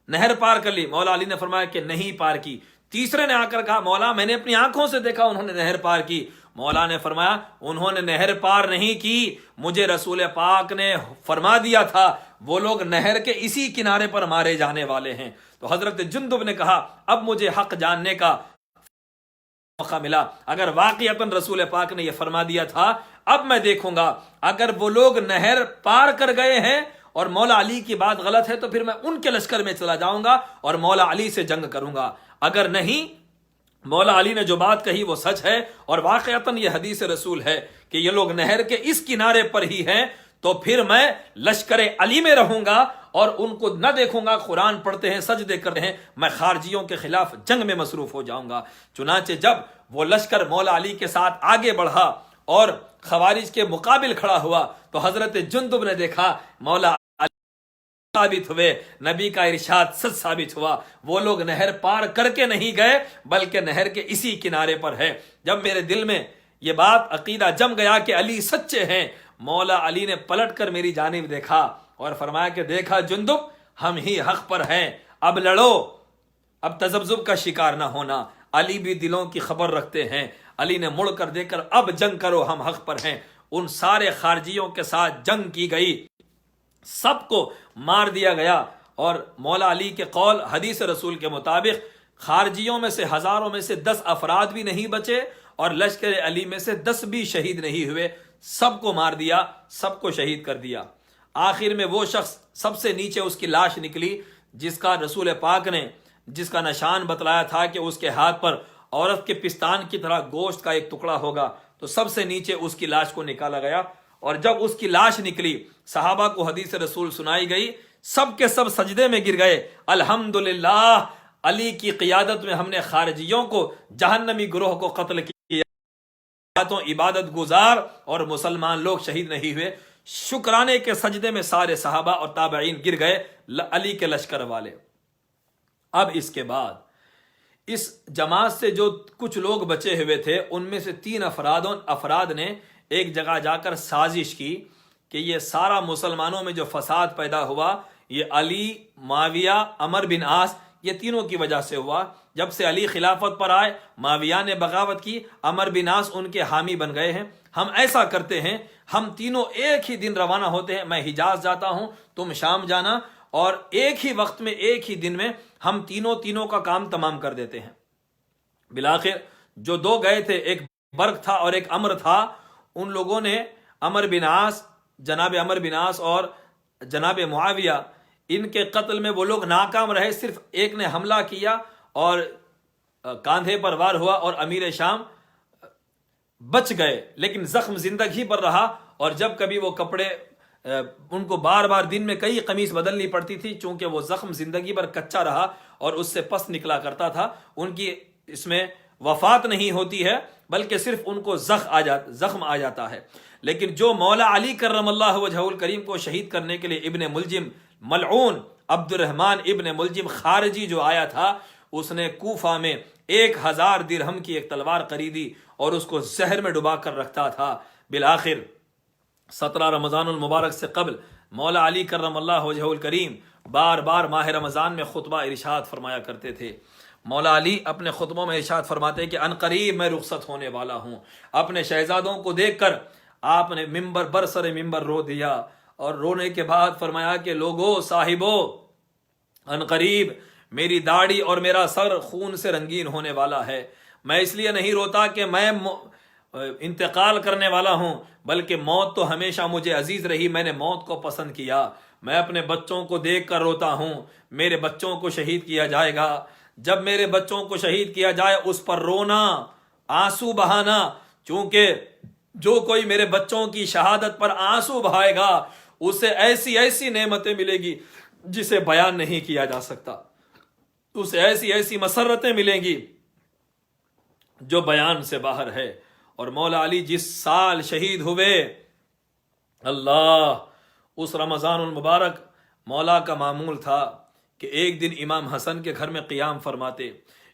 نہر پار کر لی۔ مولا علی نے فرمایا کہ نہیں پار کی۔ تیسرے نے آ کر کہا مولا میں نے اپنی آنکھوں سے دیکھا انہوں نے نہر پار کی۔ مولا نے فرمایا انہوں نے نہر پار نہیں کی، مجھے رسول پاک نے فرما دیا تھا وہ لوگ نہر کے اسی کنارے پر مارے جانے والے ہیں۔ تو حضرت جندب نے کہا اب مجھے حق جاننے کا موقع ملا، اگر واقعتاً رسول پاک نے یہ فرما دیا تھا اب میں دیکھوں گا، اگر وہ لوگ نہر پار کر گئے ہیں اور مولا علی کی بات غلط ہے تو پھر میں ان کے لشکر میں چلا جاؤں گا اور مولا علی سے جنگ کروں گا، اگر نہیں مولا علی نے جو بات کہی وہ سچ ہے اور واقعتاً یہ حدیث رسول ہے کہ یہ لوگ نہر کے اس کنارے پر ہی ہیں، تو پھر میں لشکر علی میں رہوں گا اور ان کو نہ دیکھوں گا قرآن پڑھتے ہیں، سجدے کر رہے ہیں، میں خارجیوں کے خلاف جنگ میں مصروف ہو جاؤں گا۔ چنانچہ جب وہ لشکر مولا علی کے ساتھ آگے بڑھا اور خوارج کے مقابل کھڑا ہوا تو حضرت جندب نے دیکھا مولا ثابت ہوئے، نبی کا ارشاد سچ ثابت ہوا، وہ لوگ نہر پار کر کے نہیں گئے بلکہ نہر کے اسی کنارے پر ہے۔ جب میرے دل میں یہ بات عقیدہ جم گیا کہ علی سچے ہیں، مولا علی نے پلٹ کر میری جانب دیکھا اور فرمایا کہ دیکھا جندب ہم ہی حق پر ہیں، اب لڑو، اب تذبذب کا شکار نہ ہونا، علی بھی دلوں کی خبر رکھتے ہیں۔ علی نے مڑ کر دیکھ کر اب جنگ کرو، ہم حق پر ہیں۔ ان سارے خارجیوں کے ساتھ جنگ کی گئی، سب کو مار دیا گیا، اور مولا علی کے قول حدیث رسول کے مطابق خارجیوں میں سے ہزاروں میں سے 10 افراد بھی نہیں بچے اور لشکر علی میں سے 10 بھی شہید نہیں ہوئے، سب کو مار دیا، سب کو شہید کر دیا۔ آخر میں وہ شخص سب سے نیچے اس کی لاش نکلی جس کا رسول پاک نے جس کا نشان بتلایا تھا کہ اس کے ہاتھ پر عورت کے پستان کی طرح گوشت کا ایک ٹکڑا ہوگا، تو سب سے نیچے اس کی لاش کو نکالا گیا، اور جب اس کی لاش نکلی صحابہ کو حدیث رسول سنائی گئی، سب کے سب سجدے میں گر گئے، الحمدللہ علی کی قیادت میں ہم نے خارجیوں کو، جہنمی گروہ کو قتل کیا، تو عبادت گزار اور مسلمان لوگ شہید نہیں ہوئے۔ شکرانے کے سجدے میں سارے صحابہ اور تابعین گر گئے علی کے لشکر والے۔ اب اس کے بعد اس جماعت سے جو کچھ لوگ بچے ہوئے تھے ان میں سے 3 افراد نے ایک جگہ جا کر سازش کی کہ یہ سارا مسلمانوں میں جو فساد پیدا ہوا یہ علی، معاویہ، عمر بن عاص، یہ تینوں کی وجہ سے ہوا۔ جب سے علی خلافت پر آئے، معاویہ نے بغاوت کی، عمر بن عاص ان کے حامی بن گئے ہیں، ہم ایسا کرتے ہیں ہم تینوں ایک ہی دن روانہ ہوتے ہیں، میں حجاز جاتا ہوں، تم شام جانا، اور ایک ہی وقت میں ایک ہی دن میں ہم تینوں کا کام تمام کر دیتے ہیں۔ بالآخر جو 2 گئے تھے، ایک برق تھا اور ایک عمر تھا، ان لوگوں نے جناب عمر بن عاص اور جناب معاویہ ان کے قتل میں وہ لوگ ناکام رہے، صرف ایک نے حملہ کیا اور کاندھے پر وار ہوا اور امیر شام بچ گئے، لیکن زخم زندگی پر رہا، اور جب کبھی وہ کپڑے ان کو بار بار دن میں کئی قمیص بدلنی پڑتی تھی، چونکہ وہ زخم زندگی بھر کچا رہا اور اس سے پس نکلا کرتا تھا. ان کی اس میں وفات نہیں ہوتی ہے بلکہ صرف ان کو زخم آ جاتا ہے. لیکن جو مولا علی کرم اللہ وجہہ الکریم کو شہید کرنے کے لیے ابن ملجم ملعون عبد الرحمن ابن ملجم خارجی جو آیا تھا، اس نے کوفہ میں 1000 درہم کی ایک تلوار خریدی اور اس کو زہر میں ڈبا کر رکھتا تھا. بالآخر 17 رمضان المبارک سے قبل مولا علی کرم اللہ وجہہ الکریم بار بار ماہ رمضان میں خطبہ ارشاد فرمایا کرتے تھے. مولا علی اپنے خطبوں میں ارشاد فرماتے کہ ان قریب میں رخصت ہونے والا ہوں. اپنے شہزادوں کو دیکھ کر آپ نے برسر ممبر رو دیا اور رونے کے بعد فرمایا کہ لوگو صاحبو، ان قریب میری داڑھی اور میرا سر خون سے رنگین ہونے والا ہے. میں اس لیے نہیں روتا کہ میں انتقال کرنے والا ہوں، بلکہ موت تو ہمیشہ مجھے عزیز رہی، میں نے موت کو پسند کیا. میں اپنے بچوں کو دیکھ کر روتا ہوں. میرے بچوں کو شہید کیا جائے گا، جب میرے بچوں کو شہید کیا جائے اس پر رونا، آنسو بہانا، چونکہ جو کوئی میرے بچوں کی شہادت پر آنسو بہائے گا اسے ایسی ایسی نعمتیں ملے گی جسے بیان نہیں کیا جا سکتا، اسے ایسی ایسی مسرتیں ملیں گی جو بیان سے باہر ہے. اور مولا علی جس سال شہید ہوئے، اللہ، اس رمضان المبارک مولا کا معمول تھا کہ ایک دن امام حسن کے گھر میں قیام فرماتے،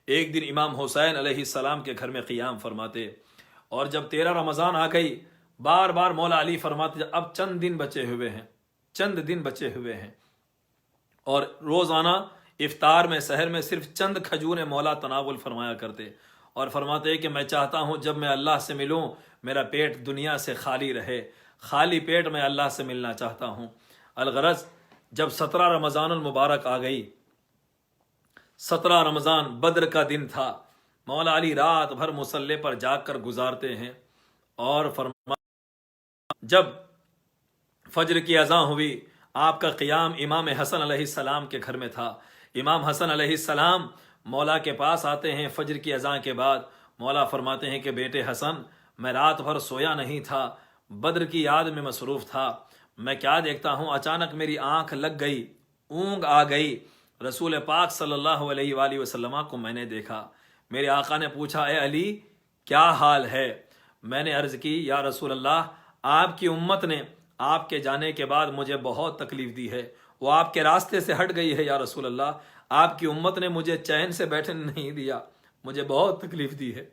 ایک دن امام حسین علیہ السلام کے گھر میں قیام فرماتے. اور جب 13 رمضان آ گئی، بار بار مولا علی فرماتے اب چند دن بچے ہوئے ہیں، اور روزانہ افطار میں سحر میں صرف چند کھجوریں مولا تناول فرمایا کرتے اور فرماتے کہ میں چاہتا ہوں جب میں اللہ سے ملوں میرا پیٹ دنیا سے خالی رہے، خالی پیٹ میں اللہ سے ملنا چاہتا ہوں. الغرض جب 17 رمضان المبارک آ گئی، 17 رمضان بدر کا دن تھا، مولا علی رات بھر مصلی پر جاگ کر گزارتے ہیں اور جب فجر کی اذان ہوئی آپ کا قیام امام حسن علیہ السلام کے گھر میں تھا. امام حسن علیہ السلام مولا کے پاس آتے ہیں فجر کی اذان کے بعد. مولا فرماتے ہیں کہ بیٹے حسن، میں رات بھر سویا نہیں تھا، بدر کی یاد میں مصروف تھا. میں کیا دیکھتا ہوں، اچانک میری آنکھ لگ گئی، اونگ آ گئی. رسول پاک صلی اللہ علیہ وآلہ وسلم کو میں نے دیکھا. میرے آقا نے پوچھا اے علی کیا حال ہے؟ میں نے عرض کی یا رسول اللہ، آپ کی امت نے آپ کے جانے کے بعد مجھے بہت تکلیف دی ہے، وہ آپ کے راستے سے ہٹ گئی ہے یا رسول اللہ. آپ کی امت نے مجھے چین سے بیٹھنے نہیں دیا، مجھے بہت تکلیف دی ہے.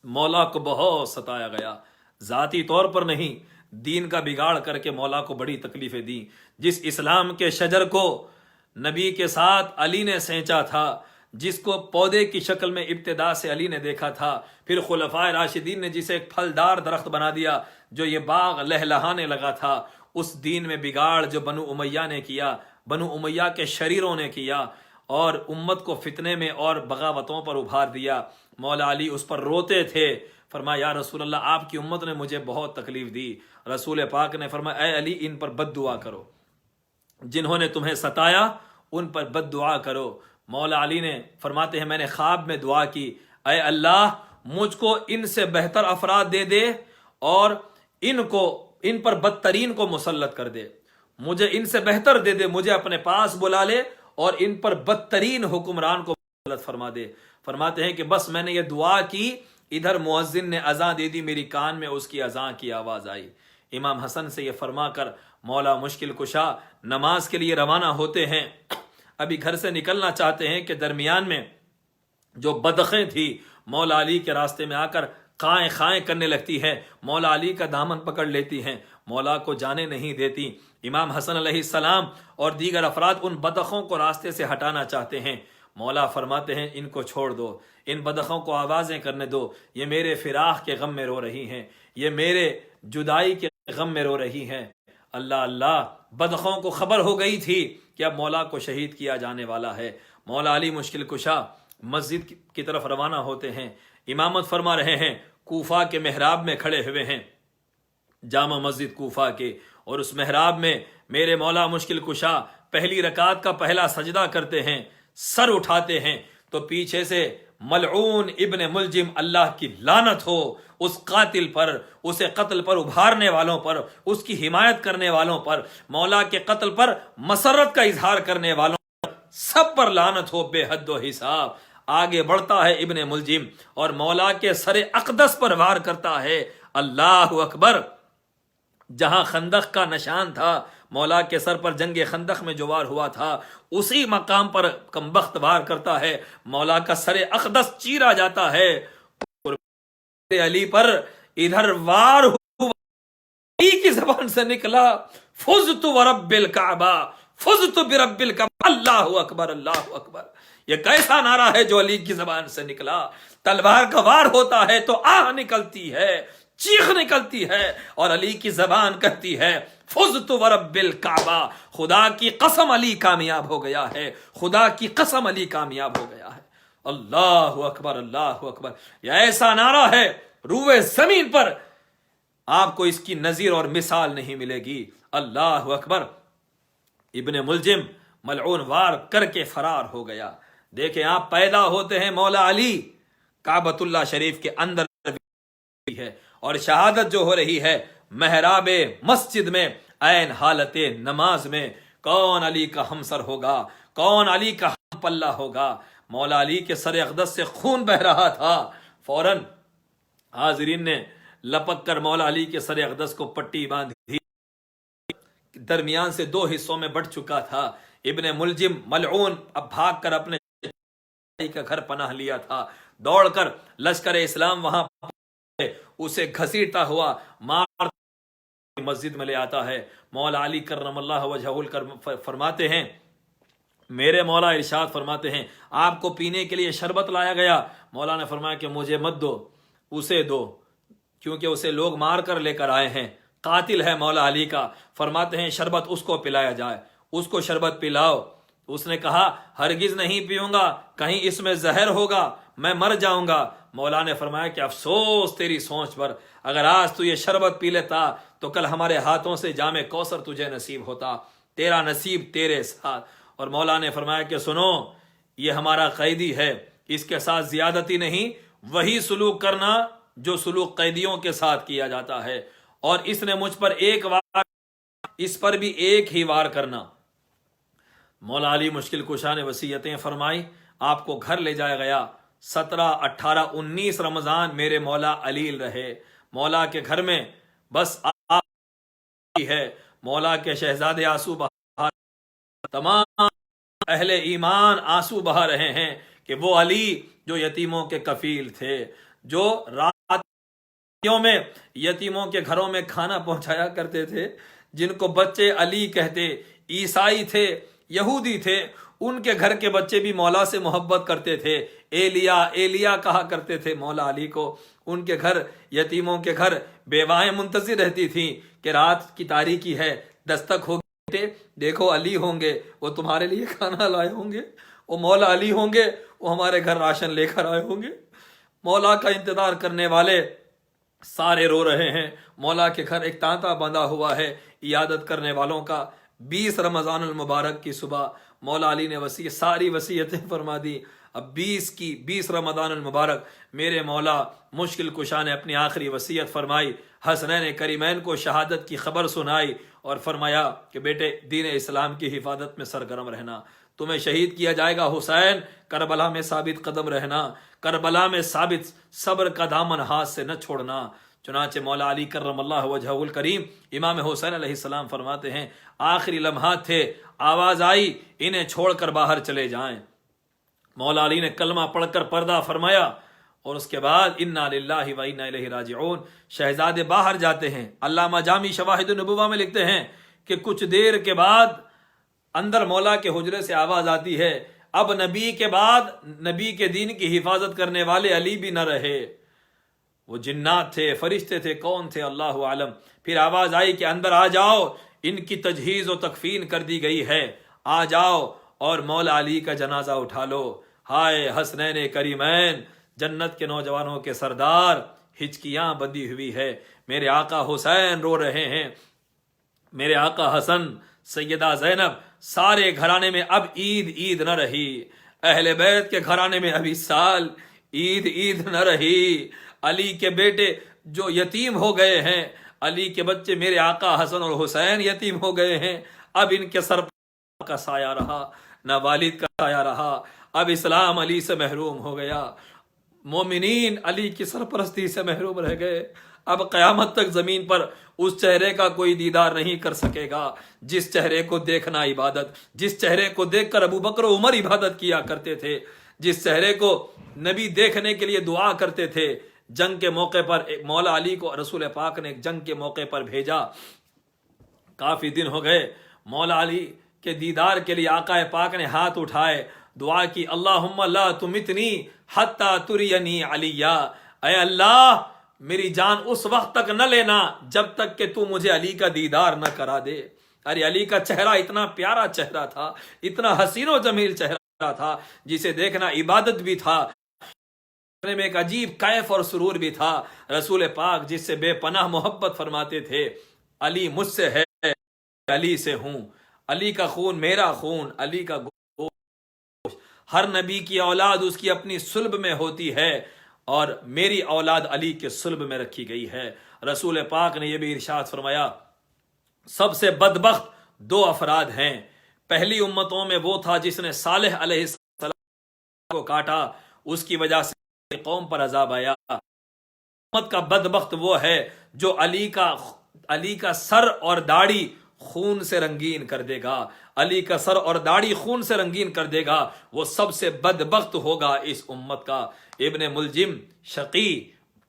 مولا کو بہت ستایا گیا، ذاتی طور پر نہیں، دین کا بگاڑ کر کے مولا کو بڑی تکلیفیں دیں. جس اسلام کے شجر کو نبی کے ساتھ علی نے سینچا تھا، جس کو پودے کی شکل میں ابتدا سے علی نے دیکھا تھا، پھر خلفائے راشدین نے جسے ایک پھلدار درخت بنا دیا جو یہ باغ لہلہانے لگا تھا، اس دین میں بگاڑ جو بنو امیہ نے کیا، بنو امیہ کے شریروں نے کیا اور امت کو فتنے میں اور بغاوتوں پر ابھار دیا. مولا علی اس پر روتے تھے. فرمایا یا رسول اللہ، آپ کی امت نے مجھے بہت تکلیف دی. رسول پاک نے فرمایا اے علی ان پر بد دعا کرو، جنہوں نے تمہیں ستایا ان پر بد دعا کرو. مولا علی نے فرماتے ہیں میں نے خواب میں دعا کی، اے اللہ مجھ کو ان سے بہتر افراد دے دے اور ان پر بدترین کو مسلط کر دے. مجھے ان سے بہتر دے دے، مجھے اپنے پاس بلا لے اور ان پر بدترین حکمران کو مسلط فرما دے. فرماتے ہیں کہ بس میں نے یہ دعا کی، ادھر مؤذن نے اذان دے دی، میری کان میں اس کی اذان کی آواز آئی. امام حسن سے یہ فرما کر مولا مشکل کشا نماز کے لیے روانہ ہوتے ہیں. ابھی گھر سے نکلنا چاہتے ہیں کہ درمیان میں جو بدخیں تھی مولا علی کے راستے میں آ کر قائیں خائیں کرنے لگتی ہے، مولا علی کا دامن پکڑ لیتی ہیں، مولا کو جانے نہیں دیتی. امام حسن علیہ السلام اور دیگر افراد ان بدخوں کو راستے سے ہٹانا چاہتے ہیں. مولا فرماتے ہیں ان کو چھوڑ دو، ان بدخوں کو آوازیں کرنے دو، یہ میرے فراق کے غم میں رو رہی ہیں، یہ میرے جدائی کے غم میں رو رہی ہیں. اللہ اللہ، بدخوں کو خبر ہو گئی تھی کہ اب مولا کو شہید کیا جانے والا ہے. مولا علی مشکل کشا مسجد کی طرف روانہ ہوتے ہیں، امامت فرما رہے ہیں، کوفہ کے محراب میں کھڑے ہوئے ہیں، جامع مسجد کوفہ کے، اور اس محراب میں میرے مولا مشکل کشا پہلی رکعت کا پہلا سجدہ کرتے ہیں، سر اٹھاتے ہیں تو پیچھے سے ملعون ابن ملجم، اللہ کی لعنت ہو اس قاتل پر، اسے قتل پر ابھارنے والوں پر، اس کی حمایت کرنے والوں پر، مولا کے قتل پر مسرت کا اظہار کرنے والوں پر، سب پر لعنت ہو بے حد و حساب۔ آگے بڑھتا ہے ابن ملجم اور مولا کے سر اقدس پر وار کرتا ہے۔ اللہ اکبر! جہاں خندق کا نشان تھا، مولا کے سر پر جنگ خندق میں جو وار ہوا تھا، اسی مقام پر کمبخت وار کرتا ہے، مولا کا سر اقدس چیرا جاتا ہے۔ علی پر ادھر وار ہوا، علی کی زبان سے نکلا، فزت ورب الکعبہ، فزت برب الکعبہ، اللہ اکبر اللہ اکبر۔ یہ کیسا نعرہ ہے جو علی کی زبان سے نکلا؟ تلوار کا وار ہوتا ہے تو آہ نکلتی ہے، چیخ نکلتی ہے، اور علی کی زبان کہتی ہے فزت ورب الکعبہ، خدا کی قسم علی کامیاب ہو گیا ہے، خدا کی قسم علی کامیاب ہو گیا ہے۔ اللہ اکبر اللہ اکبر! یہ ایسا نعرہ ہے روئے زمین پر آپ کو اس کی نظیر اور مثال نہیں ملے گی۔ اللہ اکبر! ابن ملجم ملعون وار کر کے فرار ہو گیا۔ دیکھیں آپ، پیدا ہوتے ہیں مولا علی کعبۃ اللہ شریف کے اندر ہے، اور شہادت جو ہو رہی ہے محراب مسجد میں عین حالت نماز میں۔ کون علی کا ہمسر ہوگا؟ کون علی کا ہم پلہ ہوگا؟ مولا علی کے سر اقدس سے خون بہ رہا تھا۔ فوراً حاضرین نے لپک کر مولا علی کے سر اقدس کو پٹی باندھی، درمیان سے دو حصوں میں بٹ چکا تھا۔ ابن ملجم ملعون اب بھاگ کر اپنے کا گھر پناہ لیا تھا، دوڑ کر لشکر اسلام وہاں اسے گھسیٹتا ہوا مار مسجد میں لے آتا ہے۔ مولا علی کرم اللہ وجہہ فرماتے ہیں، میرے مولا ارشاد فرماتے ہیں آپ کو پینے کے لیے شربت لایا گیا۔ مولا نے فرمایا کہ مجھے مت دو، اسے دو، کیونکہ اسے لوگ مار کر لے کر آئے ہیں، قاتل ہے مولا علی کا۔ فرماتے ہیں شربت اس کو پلایا جائے، اس کو شربت پلاؤ۔ اس نے کہا ہرگز نہیں پیوں گا، کہیں اس میں زہر ہوگا، میں مر جاؤں گا۔ مولا نے فرمایا کہ افسوس تیری سوچ پر، اگر آج تو یہ شربت پی لیتا تو کل ہمارے ہاتھوں سے جام کوثر تجھے نصیب ہوتا، تیرا نصیب تیرے ساتھ۔ اور مولا نے فرمایا کہ سنو، یہ ہمارا قیدی ہے، اس کے ساتھ زیادتی نہیں، وہی سلوک کرنا جو سلوک قیدیوں کے ساتھ کیا جاتا ہے، اور اس نے مجھ پر ایک وار، اس پر بھی ایک ہی وار کرنا۔ مولا علی مشکل کشا نے وصیتیں فرمائی، آپ کو گھر لے جایا گیا۔ 17، 18، 19 رمضان میرے مولا علیل رہے۔ مولا کے گھر میں بس ہے، مولا کے شہزادے آنسو بہا، تمام اہل ایمان آنسو بہا رہے ہیں کہ وہ علی جو یتیموں کے کفیل تھے، جو راتوں میں یتیموں کے گھروں میں کھانا پہنچایا کرتے تھے، جن کو بچے علی کہتے، عیسائی تھے، یہودی تھے، ان کے گھر کے بچے بھی مولا سے محبت کرتے تھے، ایلیا ایلیا کہا کرتے تھے مولا علی کو۔ ان کے گھر، یتیموں کے گھر، بیوائیں منتظر رہتی تھیں کہ رات کی تاریکی ہے، دستک ہوگی، دیکھو علی ہوں گے، وہ تمہارے لیے کھانا لائے ہوں گے، وہ مولا علی ہوں گے، وہ ہمارے گھر راشن لے کر آئے ہوں گے۔ مولا کا انتظار کرنے والے سارے رو رہے ہیں۔ مولا کے گھر ایک تانتا بندھا ہوا ہے عیادت کرنے والوں کا۔ 20 رمضان المبارک کی صبح مولا علی نے ساری وصیتیں فرما دی۔ اب 20 رمضان المبارک میرے مولا مشکل کشا نے اپنی آخری وصیت فرمائی، حسنین کریمین کو شہادت کی خبر سنائی، اور فرمایا کہ بیٹے دین اسلام کی حفاظت میں سرگرم رہنا، تمہیں شہید کیا جائے گا حسین، کربلا میں ثابت قدم رہنا، کربلا میں ثابت صبر کا دامن ہاتھ سے نہ چھوڑنا۔ چنانچہ مولا علی کرم اللہ وجہہ الکریم امام حسین علیہ السلام فرماتے ہیں آخری لمحات تھے، آواز آئی انہیں چھوڑ کر باہر چلے جائیں۔ مولا علی نے کلمہ پڑھ کر پردہ فرمایا، اور اس کے بعد انا للہ و انا الیہ راجعون، شہزادے باہر جاتے ہیں۔ علامہ جامی شواہد النبوہ میں لکھتے ہیں کہ کچھ دیر کے بعد اندر مولا کے حجرے سے آواز آتی ہے، اب نبی کے بعد نبی کے دین کی حفاظت کرنے والے علی بھی نہ رہے۔ وہ جنات تھے، فرشتے تھے، کون تھے اللہ عالم۔ پھر آواز آئی کہ اندر آ جاؤ، ان کی تجہیز و تکفین کر دی گئی ہے، آ جاؤ اور مولا علی کا جنازہ اٹھا لو۔ ہائے حسنین کریمین، جنت کے نوجوانوں کے سردار، ہچکیاں بندھی ہوئی ہے، میرے آقا حسین رو رہے ہیں، میرے آقا حسن، سیدہ زینب، سارے گھرانے میں اب عید نہ رہی، اہل بیت کے گھرانے میں اب اس سال عید عید نہ رہی، علی کے بیٹے جو یتیم ہو گئے ہیں، علی کے بچے میرے آقا حسن اور حسین یتیم ہو گئے ہیں، اب ان کے سر کا سایہ رہا نہ والد کا سایہ رہا، اب اسلام علی سے محروم ہو گیا، مومنین علی کی سرپرستی سے محروم رہ گئے، اب قیامت تک زمین پر اس چہرے کا کوئی دیدار نہیں کر سکے گا جس چہرے کو دیکھنا عبادت، جس چہرے کو دیکھ کر ابو بکر و عمر عبادت کیا کرتے تھے، جس چہرے کو نبی دیکھنے کے لیے دعا کرتے تھے۔ جنگ کے موقع پر مولا علی کو رسول پاک نے جنگ کے موقع پر بھیجا، کافی دن ہو گئے، مولا علی کے دیدار کے لیے آقا پاک نے ہاتھ اٹھائے، دعا کی، اللہم لا تمتنی حتی ترینی علیہ، اے اللہ میری جان اس وقت تک نہ لینا جب تک کہ تو مجھے علی کا دیدار نہ کرا دے۔ ارے علی کا چہرہ اتنا پیارا چہرہ تھا، اتنا حسین و جمیل چہرہ تھا، جسے دیکھنا عبادت بھی تھا، میں ایک عجیب کیف اور سرور بھی تھا۔ رسول پاک جس سے بے پناہ محبت فرماتے تھے، علی مجھ سے ہے، علی سے ہوں، علی کا خون میرا خون، علی کا گوشت۔ ہر نبی کی اولاد اس کی اپنی صلب میں ہوتی ہے، اور میری اولاد علی کے صلب میں رکھی گئی ہے۔ رسول پاک نے یہ بھی ارشاد فرمایا، سب سے بدبخت دو افراد ہیں، پہلی امتوں میں وہ تھا جس نے صالح علیہ السلام کو کاٹا، اس کی وجہ سے قوم پر عذاب آیا۔ امت کا بدبخت وہ ہے جو علی کا سر اور داڑھی خون سے رنگین کر دے گا، علی کا سر اور داڑھی خون سے رنگین کر دے گا، وہ سب سے بدبخت ہوگا اس امت کا۔ ابن ملجم شقی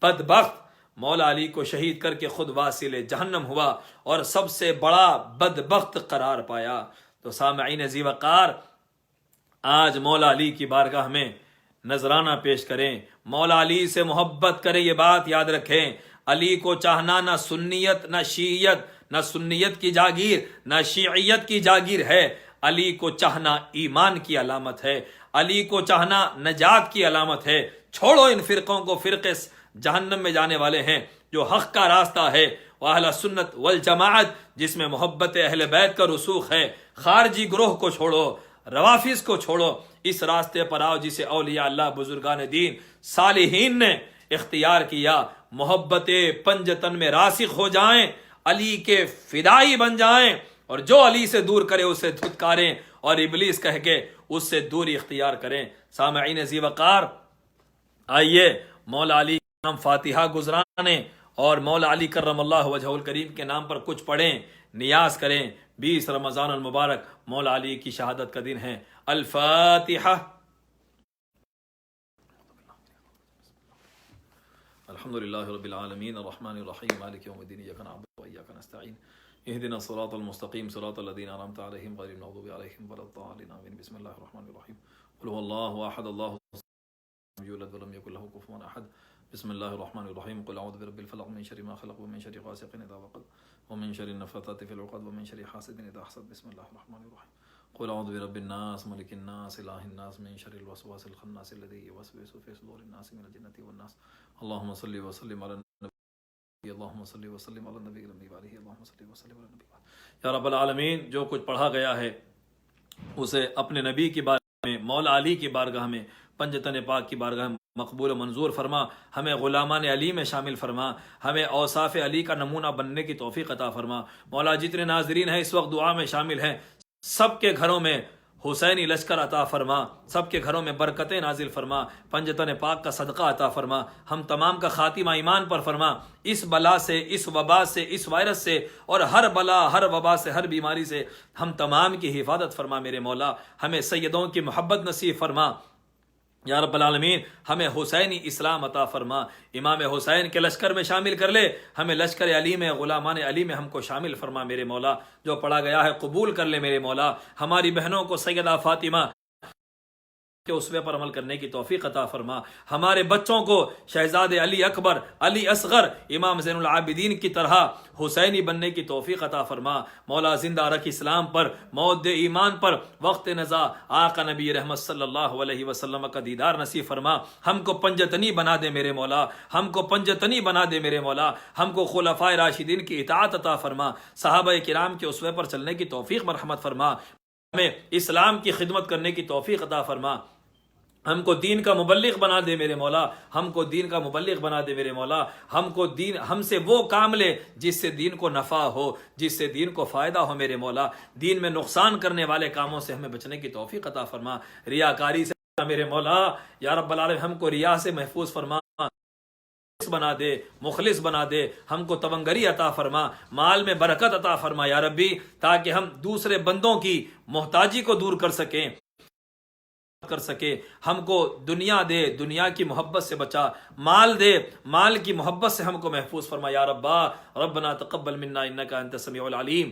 بدبخت مولا علی کو شہید کر کے خود واصل جہنم ہوا اور سب سے بڑا بدبخت قرار پایا۔ تو سامعین ذی وقار، آج مولا علی کی بارگاہ میں نذرانہ پیش کریں، مولا علی سے محبت کریں، یہ بات یاد رکھیں، علی کو چاہنا نہ سنیت نہ شیعیت، نہ سنیت کی جاگیر نہ شیعیت کی جاگیر ہے، علی کو چاہنا ایمان کی علامت ہے، علی کو چاہنا نجات کی علامت ہے۔ چھوڑو ان فرقوں کو، فرقے جہنم میں جانے والے ہیں، جو حق کا راستہ ہے وہ اہل سنت والجماعت جس میں محبت اہل بیت کا رسوخ ہے۔ خارجی گروہ کو چھوڑو، روافظ کو چھوڑو، اس راستے پر آؤ جسے اولیاء اللہ، بزرگان دین، صالحین نے اختیار کیا۔ محبت پنجتن میں راسخ ہو جائیں، علی کے فدائی بن جائیں، اور جو علی سے دور کرے اسے دھتکاریں، اور ابلیس کہہ کے اس سے دوری اختیار کریں۔ سامعین ذی وقار، آئیے مولا علی کا نام فاتحہ گزرانے اور مولا علی کرم اللہ وجہہ الکریم کے نام پر کچھ پڑھیں، نیاز کریں۔ 20 رمضان المبارک مولا علی کی شہادت کا دن ہے۔ الفاتحہ۔ الحمدللہ رب العالمین الرحمن الرحیم مالک یوم الدین ایاک نعبد و ایاک نستعین اهدنا الصراط المستقیم صراط الذین انعمت علیہم غیر المغضوب علیہم ولا الضالین آمین۔ بسم اللہ الرحمن الرحیم، قل هو اللہ احد اللہ لم یولد ولم یکن له کفوا احد۔ بسم اللہ الرحمن الرحیم، قل اعوذ برب الفلق من شر ما خلق ومن شر غاسق اذا وقب ومن شر النفاثات في العقد ومن شر حاسد اذا حسد۔ بسم اللہ الرحمن الرحیم، قل اعوذ برب الناس ملک الناس الہ الناس من شر الوسواس الخناس الذي يوسوس في صدور الناس من الجنة والناس۔ اللهم صل وسلم على النبي، اللهم صل وسلم على النبي الامي وعليه، اللهم صل وسلم على النبي۔ یا رب العالمین، جو کچھ پڑھا گیا ہے اسے اپنے نبی کی بارگاہ میں، مولا علی کی بارگاہ میں، پنجتن پاک کی بارگاہ میں مقبول و منظور فرما، ہمیں غلامان علی میں شامل فرما، ہمیں اوصاف علی کا نمونہ بننے کی توفیق عطا فرما۔ مولا جتنے ناظرین ہیں اس وقت دعا میں شامل ہیں، سب کے گھروں میں حسینی لشکر عطا فرما، سب کے گھروں میں برکتیں نازل فرما، پنجتن پاک کا صدقہ عطا فرما، ہم تمام کا خاتمہ ایمان پر فرما، اس بلا سے، اس وبا سے، اس وائرس سے، اور ہر بلا، ہر وبا سے، ہر بیماری سے ہم تمام کی حفاظت فرما میرے مولا، ہمیں سیدوں کی محبت نصیب فرما یا رب العالمین، ہمیں حسینی اسلام عطا فرما، امام حسین کے لشکر میں شامل کر لے، ہمیں لشکر علی میں، غلامان علی میں ہم کو شامل فرما میرے مولا، جو پڑھا گیا ہے قبول کر لے میرے مولا، ہماری بہنوں کو سیدہ فاطمہ کہ اسوے پر عمل کرنے کی توفیق عطا فرما، ہمارے بچوں کو شہزاد علی اکبر، علی اصغر، امام زین العابدین کی طرح حسینی بننے کی توفیق عطا فرما مولا، زندہ رکھ اسلام پر، موت دے ایمان پر، وقت نزا آقا نبی رحمت صلی اللہ علیہ وسلم کا دیدار نصیب فرما، ہم کو پنجتنی بنا دے میرے مولا، ہم کو پنجتنی بنا دے میرے مولا، ہم کو خلفائے راشدین کی اطاعت عطا فرما، صحابہ کرام کے اسوے پر چلنے کی توفیق مرحمت فرما، ہمیں اسلام کی خدمت کرنے کی توفیق عطا فرما، ہم کو دین کا مبلغ بنا دے میرے مولا، ہم کو دین کا مبلغ بنا دے میرے مولا، ہم سے وہ کام لے جس سے دین کو نفع ہو، جس سے دین کو فائدہ ہو میرے مولا، دین میں نقصان کرنے والے کاموں سے ہمیں بچنے کی توفیق عطا فرما، ریاکاری سے میرے مولا یا رب العالمین ہم کو ریا سے محفوظ فرما، بنا دے، مخلص بنا دے، ہم کو تونگری عطا فرما، مال میں برکت عطا فرما یا ربی، تاکہ ہم دوسرے بندوں کی محتاجی کو دور کر سکیں، ہم کو دنیا دے، دنیا کی محبت سے بچا، مال دے، مال کی محبت سے ہم کو محفوظ فرما یا ربا، ربنا تقبل منا انک انت السمیع العلیم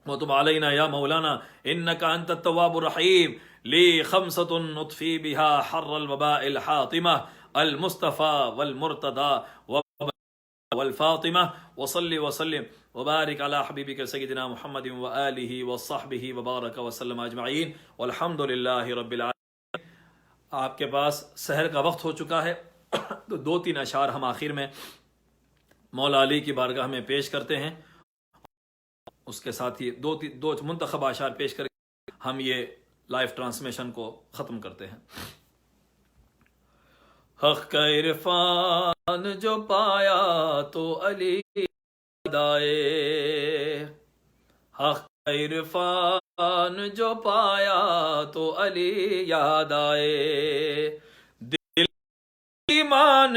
وتب علینا یا مولانا انک انت التواب الرحیم، لی خمسۃ نطفی بها حر الوباء الحاطمہ المصطفى والمرتضى والفاطمہ، وصلی وسلم وبارک علی حبیبک سیدنا محمد وآلہ وصحبہ وبارک وسلم اجمعین والحمد للہ رب العالمین۔ آپ کے پاس سحر کا وقت ہو چکا ہے، تو 2-3 اشعار ہم آخر میں مولا علی کی بارگاہ میں پیش کرتے ہیں، اس کے ساتھ ہی دو منتخب اشعار پیش کر کے ہم یہ لائیو ٹرانسمیشن کو ختم کرتے ہیں۔ حق کا عرفان جو پایا تو علی یاد آئے، حق کا عرفان جو پایا تو علی یاد آئے، دل ایمان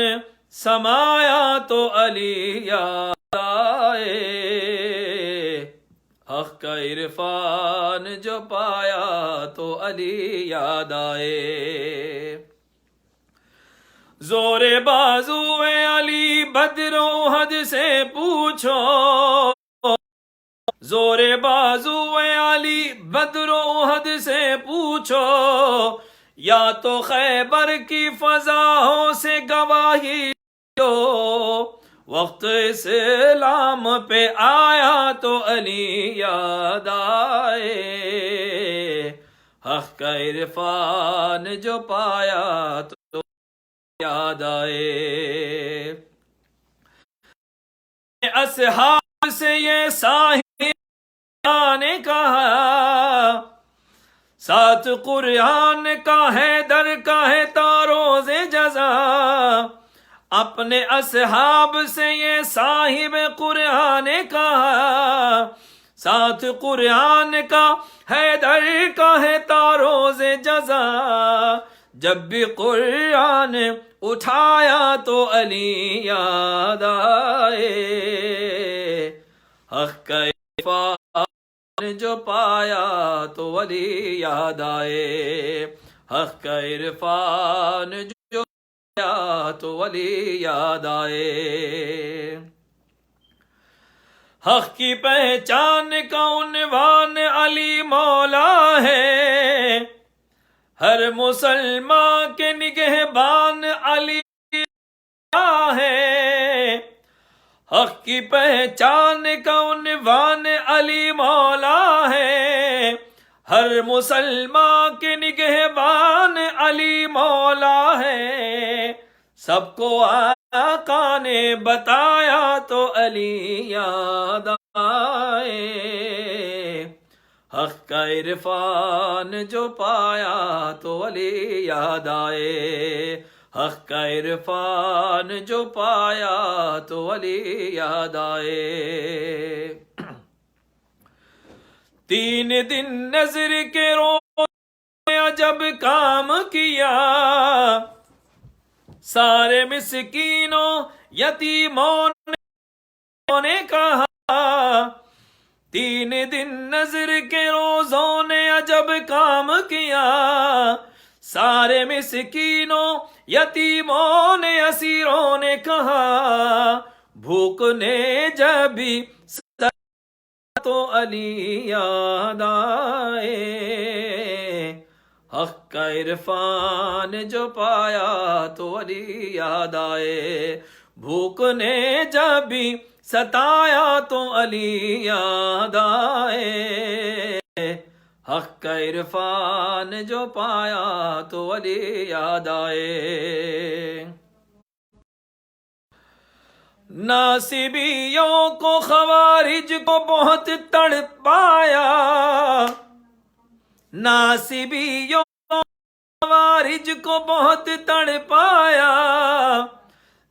سمایا تو علی یاد آئے، حق کا عرفان جو پایا تو علی یاد آئے، زور بازو علی بدر و احد سے پوچھو، زور بازو علی بدر و احد سے پوچھو، یا تو خیبر کی فضاؤں سے گواہی دو، وقت اسلام پہ آیا تو علی یاد آئے، حق کا عرفان جو پایا تو یاد آئے، اصحاب سے یہ صاحب نے کہا، ساتھ قرآن کا ہے در کا ہے تاروز جزا، اپنے اصحاب سے یہ صاحب قرآن نے کہا، ساتھ قرآن کا ہے در کا ہے تاروز جزا، جب بھی قرآن اٹھایا تو علی یاد آئے، حق کا عرفان جو پایا تو علی یاد آئے، حق کا عرفان جو پایا تو علی یاد آئے، حق کی پہچان کا عنوان علی مولا ہے، ہر مسلمان کے نگہبان علی ہے، حق کی پہچان کا عنوان علی مولا ہے، ہر مسلمان کے نگہبان علی مولا ہے، سب کو آقا نے بتایا تو علی یاد آئے، حق کا عرفان جو پایا تو علی یاد آئے، حق کا عرفان جو پایا تو علی یاد آئے، 3 دن نظر کے روزے جب کام کیا، سارے مسکینوں یتیموں نے کہا، 3 دن نظر کے روزوں نے عجب کام کیا، سارے مسکینوں یتیموں نے اسیروں نے کہا، بھوک نے جب بھی تو علی یاد آئے، حق کا عرفان جو پایا تو علی یاد آئے، بھوک نے جب بھی ستایا تو علی یاد آئے، حق کا عرفان جو پایا تو علی یاد آئے، ناصبیوں کو خوارج کو بہت تڑپایا، ناصبیوں خوارج کو بہت تڑپایا،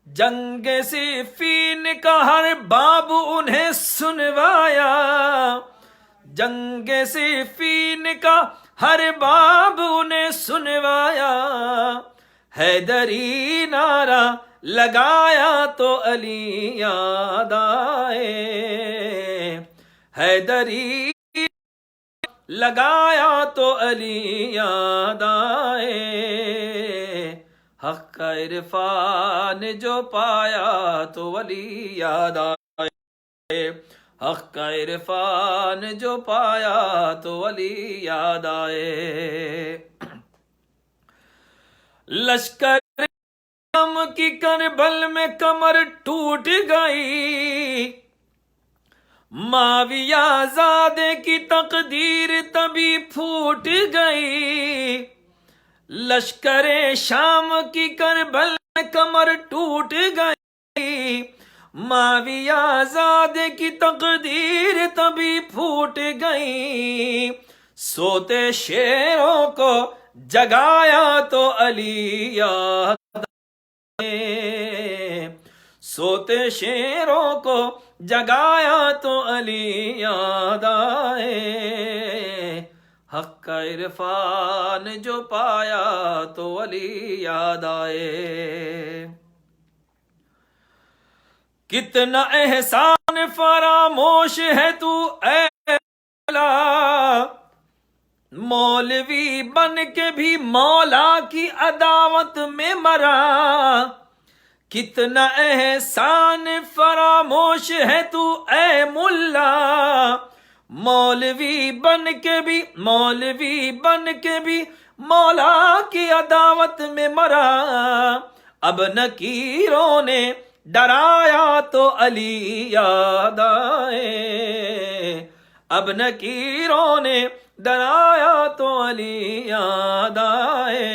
جنگ صفین کا ہر باب انہیں سنوایا، جنگ صفین کا ہر باب انہیں سنوایا، حیدری نعرہ لگایا تو علی یاد آئے، حیدری لگایا تو علی یاد آئے، حق کا عرفان جو پایا تو علی یاد آئے، حق کا عرفان جو پایا تو علی یاد آئے۔ لشکر غم کی کربل میں کمر ٹوٹ گئی، معاویہ زادے کی تقدیر تبھی پھوٹ گئی، لشکر شام کی کربل میں کمر ٹوٹ گئی، معاویہ زادے کی تقدیر تبھی پھوٹ گئی، سوتے شیروں کو جگایا تو علی یاد آئے، سوتے شیروں کو جگایا تو علی یاد آئے، حق کا عرفان جو پایا تو علی یاد آئے۔ کتنا احسان فراموش ہے تو اے مولا، مولوی بن کے بھی مولا کی عداوت میں مرا، کتنا احسان فراموش ہے تو اے ملا، مولوی بن کے بھی مولا کی عداوت میں مرا، اب نکیروں نے ڈرایا تو علی یاد آئے، اب نکیروں نے ڈرایا تو علی یاد آئے،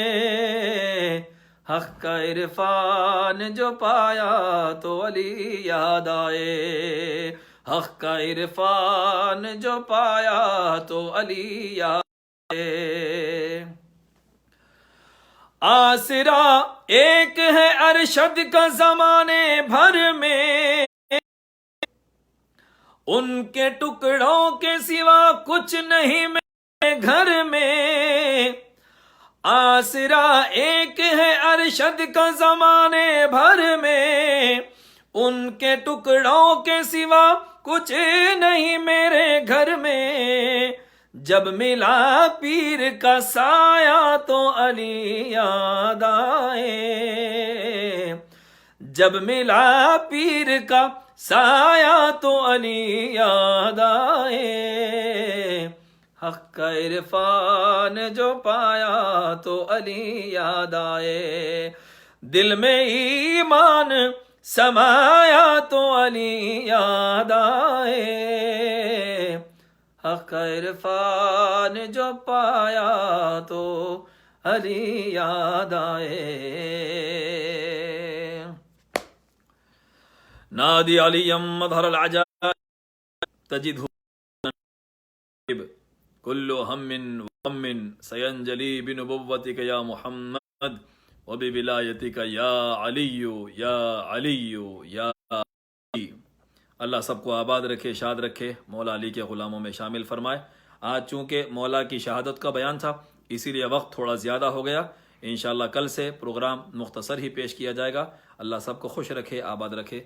حق کا عرفان جو پایا تو علی یاد آئے، حق کا عرفان جو پایا تو علی یاد آئے۔ آسرا ایک ہے ارشد کا زمانے بھر میں، ان کے ٹکڑوں کے سوا کچھ نہیں میرے گھر میں، آسرا ایک ہے ارشد کا زمانے بھر میں، ان کے ٹکڑوں کے سوا کچھ نہیں میرے گھر میں، جب ملا پیر کا سایہ تو علی یاد آئے، جب ملا پیر کا سایہ تو علی یاد آئے، حق کا عرفان جو پایا تو علی یاد آئے، دل میں ایمان سمایا تو علی یاد آئے، حق کا عرفان جو پایا تو علی یاد آئے۔ نادی علی مظہر العجائب تجدہ کل ہم وغم سینجلی بنبوتک یا محمد وبولایتک یا علی یا علی یا علی۔ اللہ سب کو آباد رکھے، شاد رکھے، مولا علی کے غلاموں میں شامل فرمائے۔ آج چونکہ مولا کی شہادت کا بیان تھا اسی لیے وقت تھوڑا زیادہ ہو گیا، انشاءاللہ کل سے پروگرام مختصر ہی پیش کیا جائے گا۔ اللہ سب کو خوش رکھے، آباد رکھے۔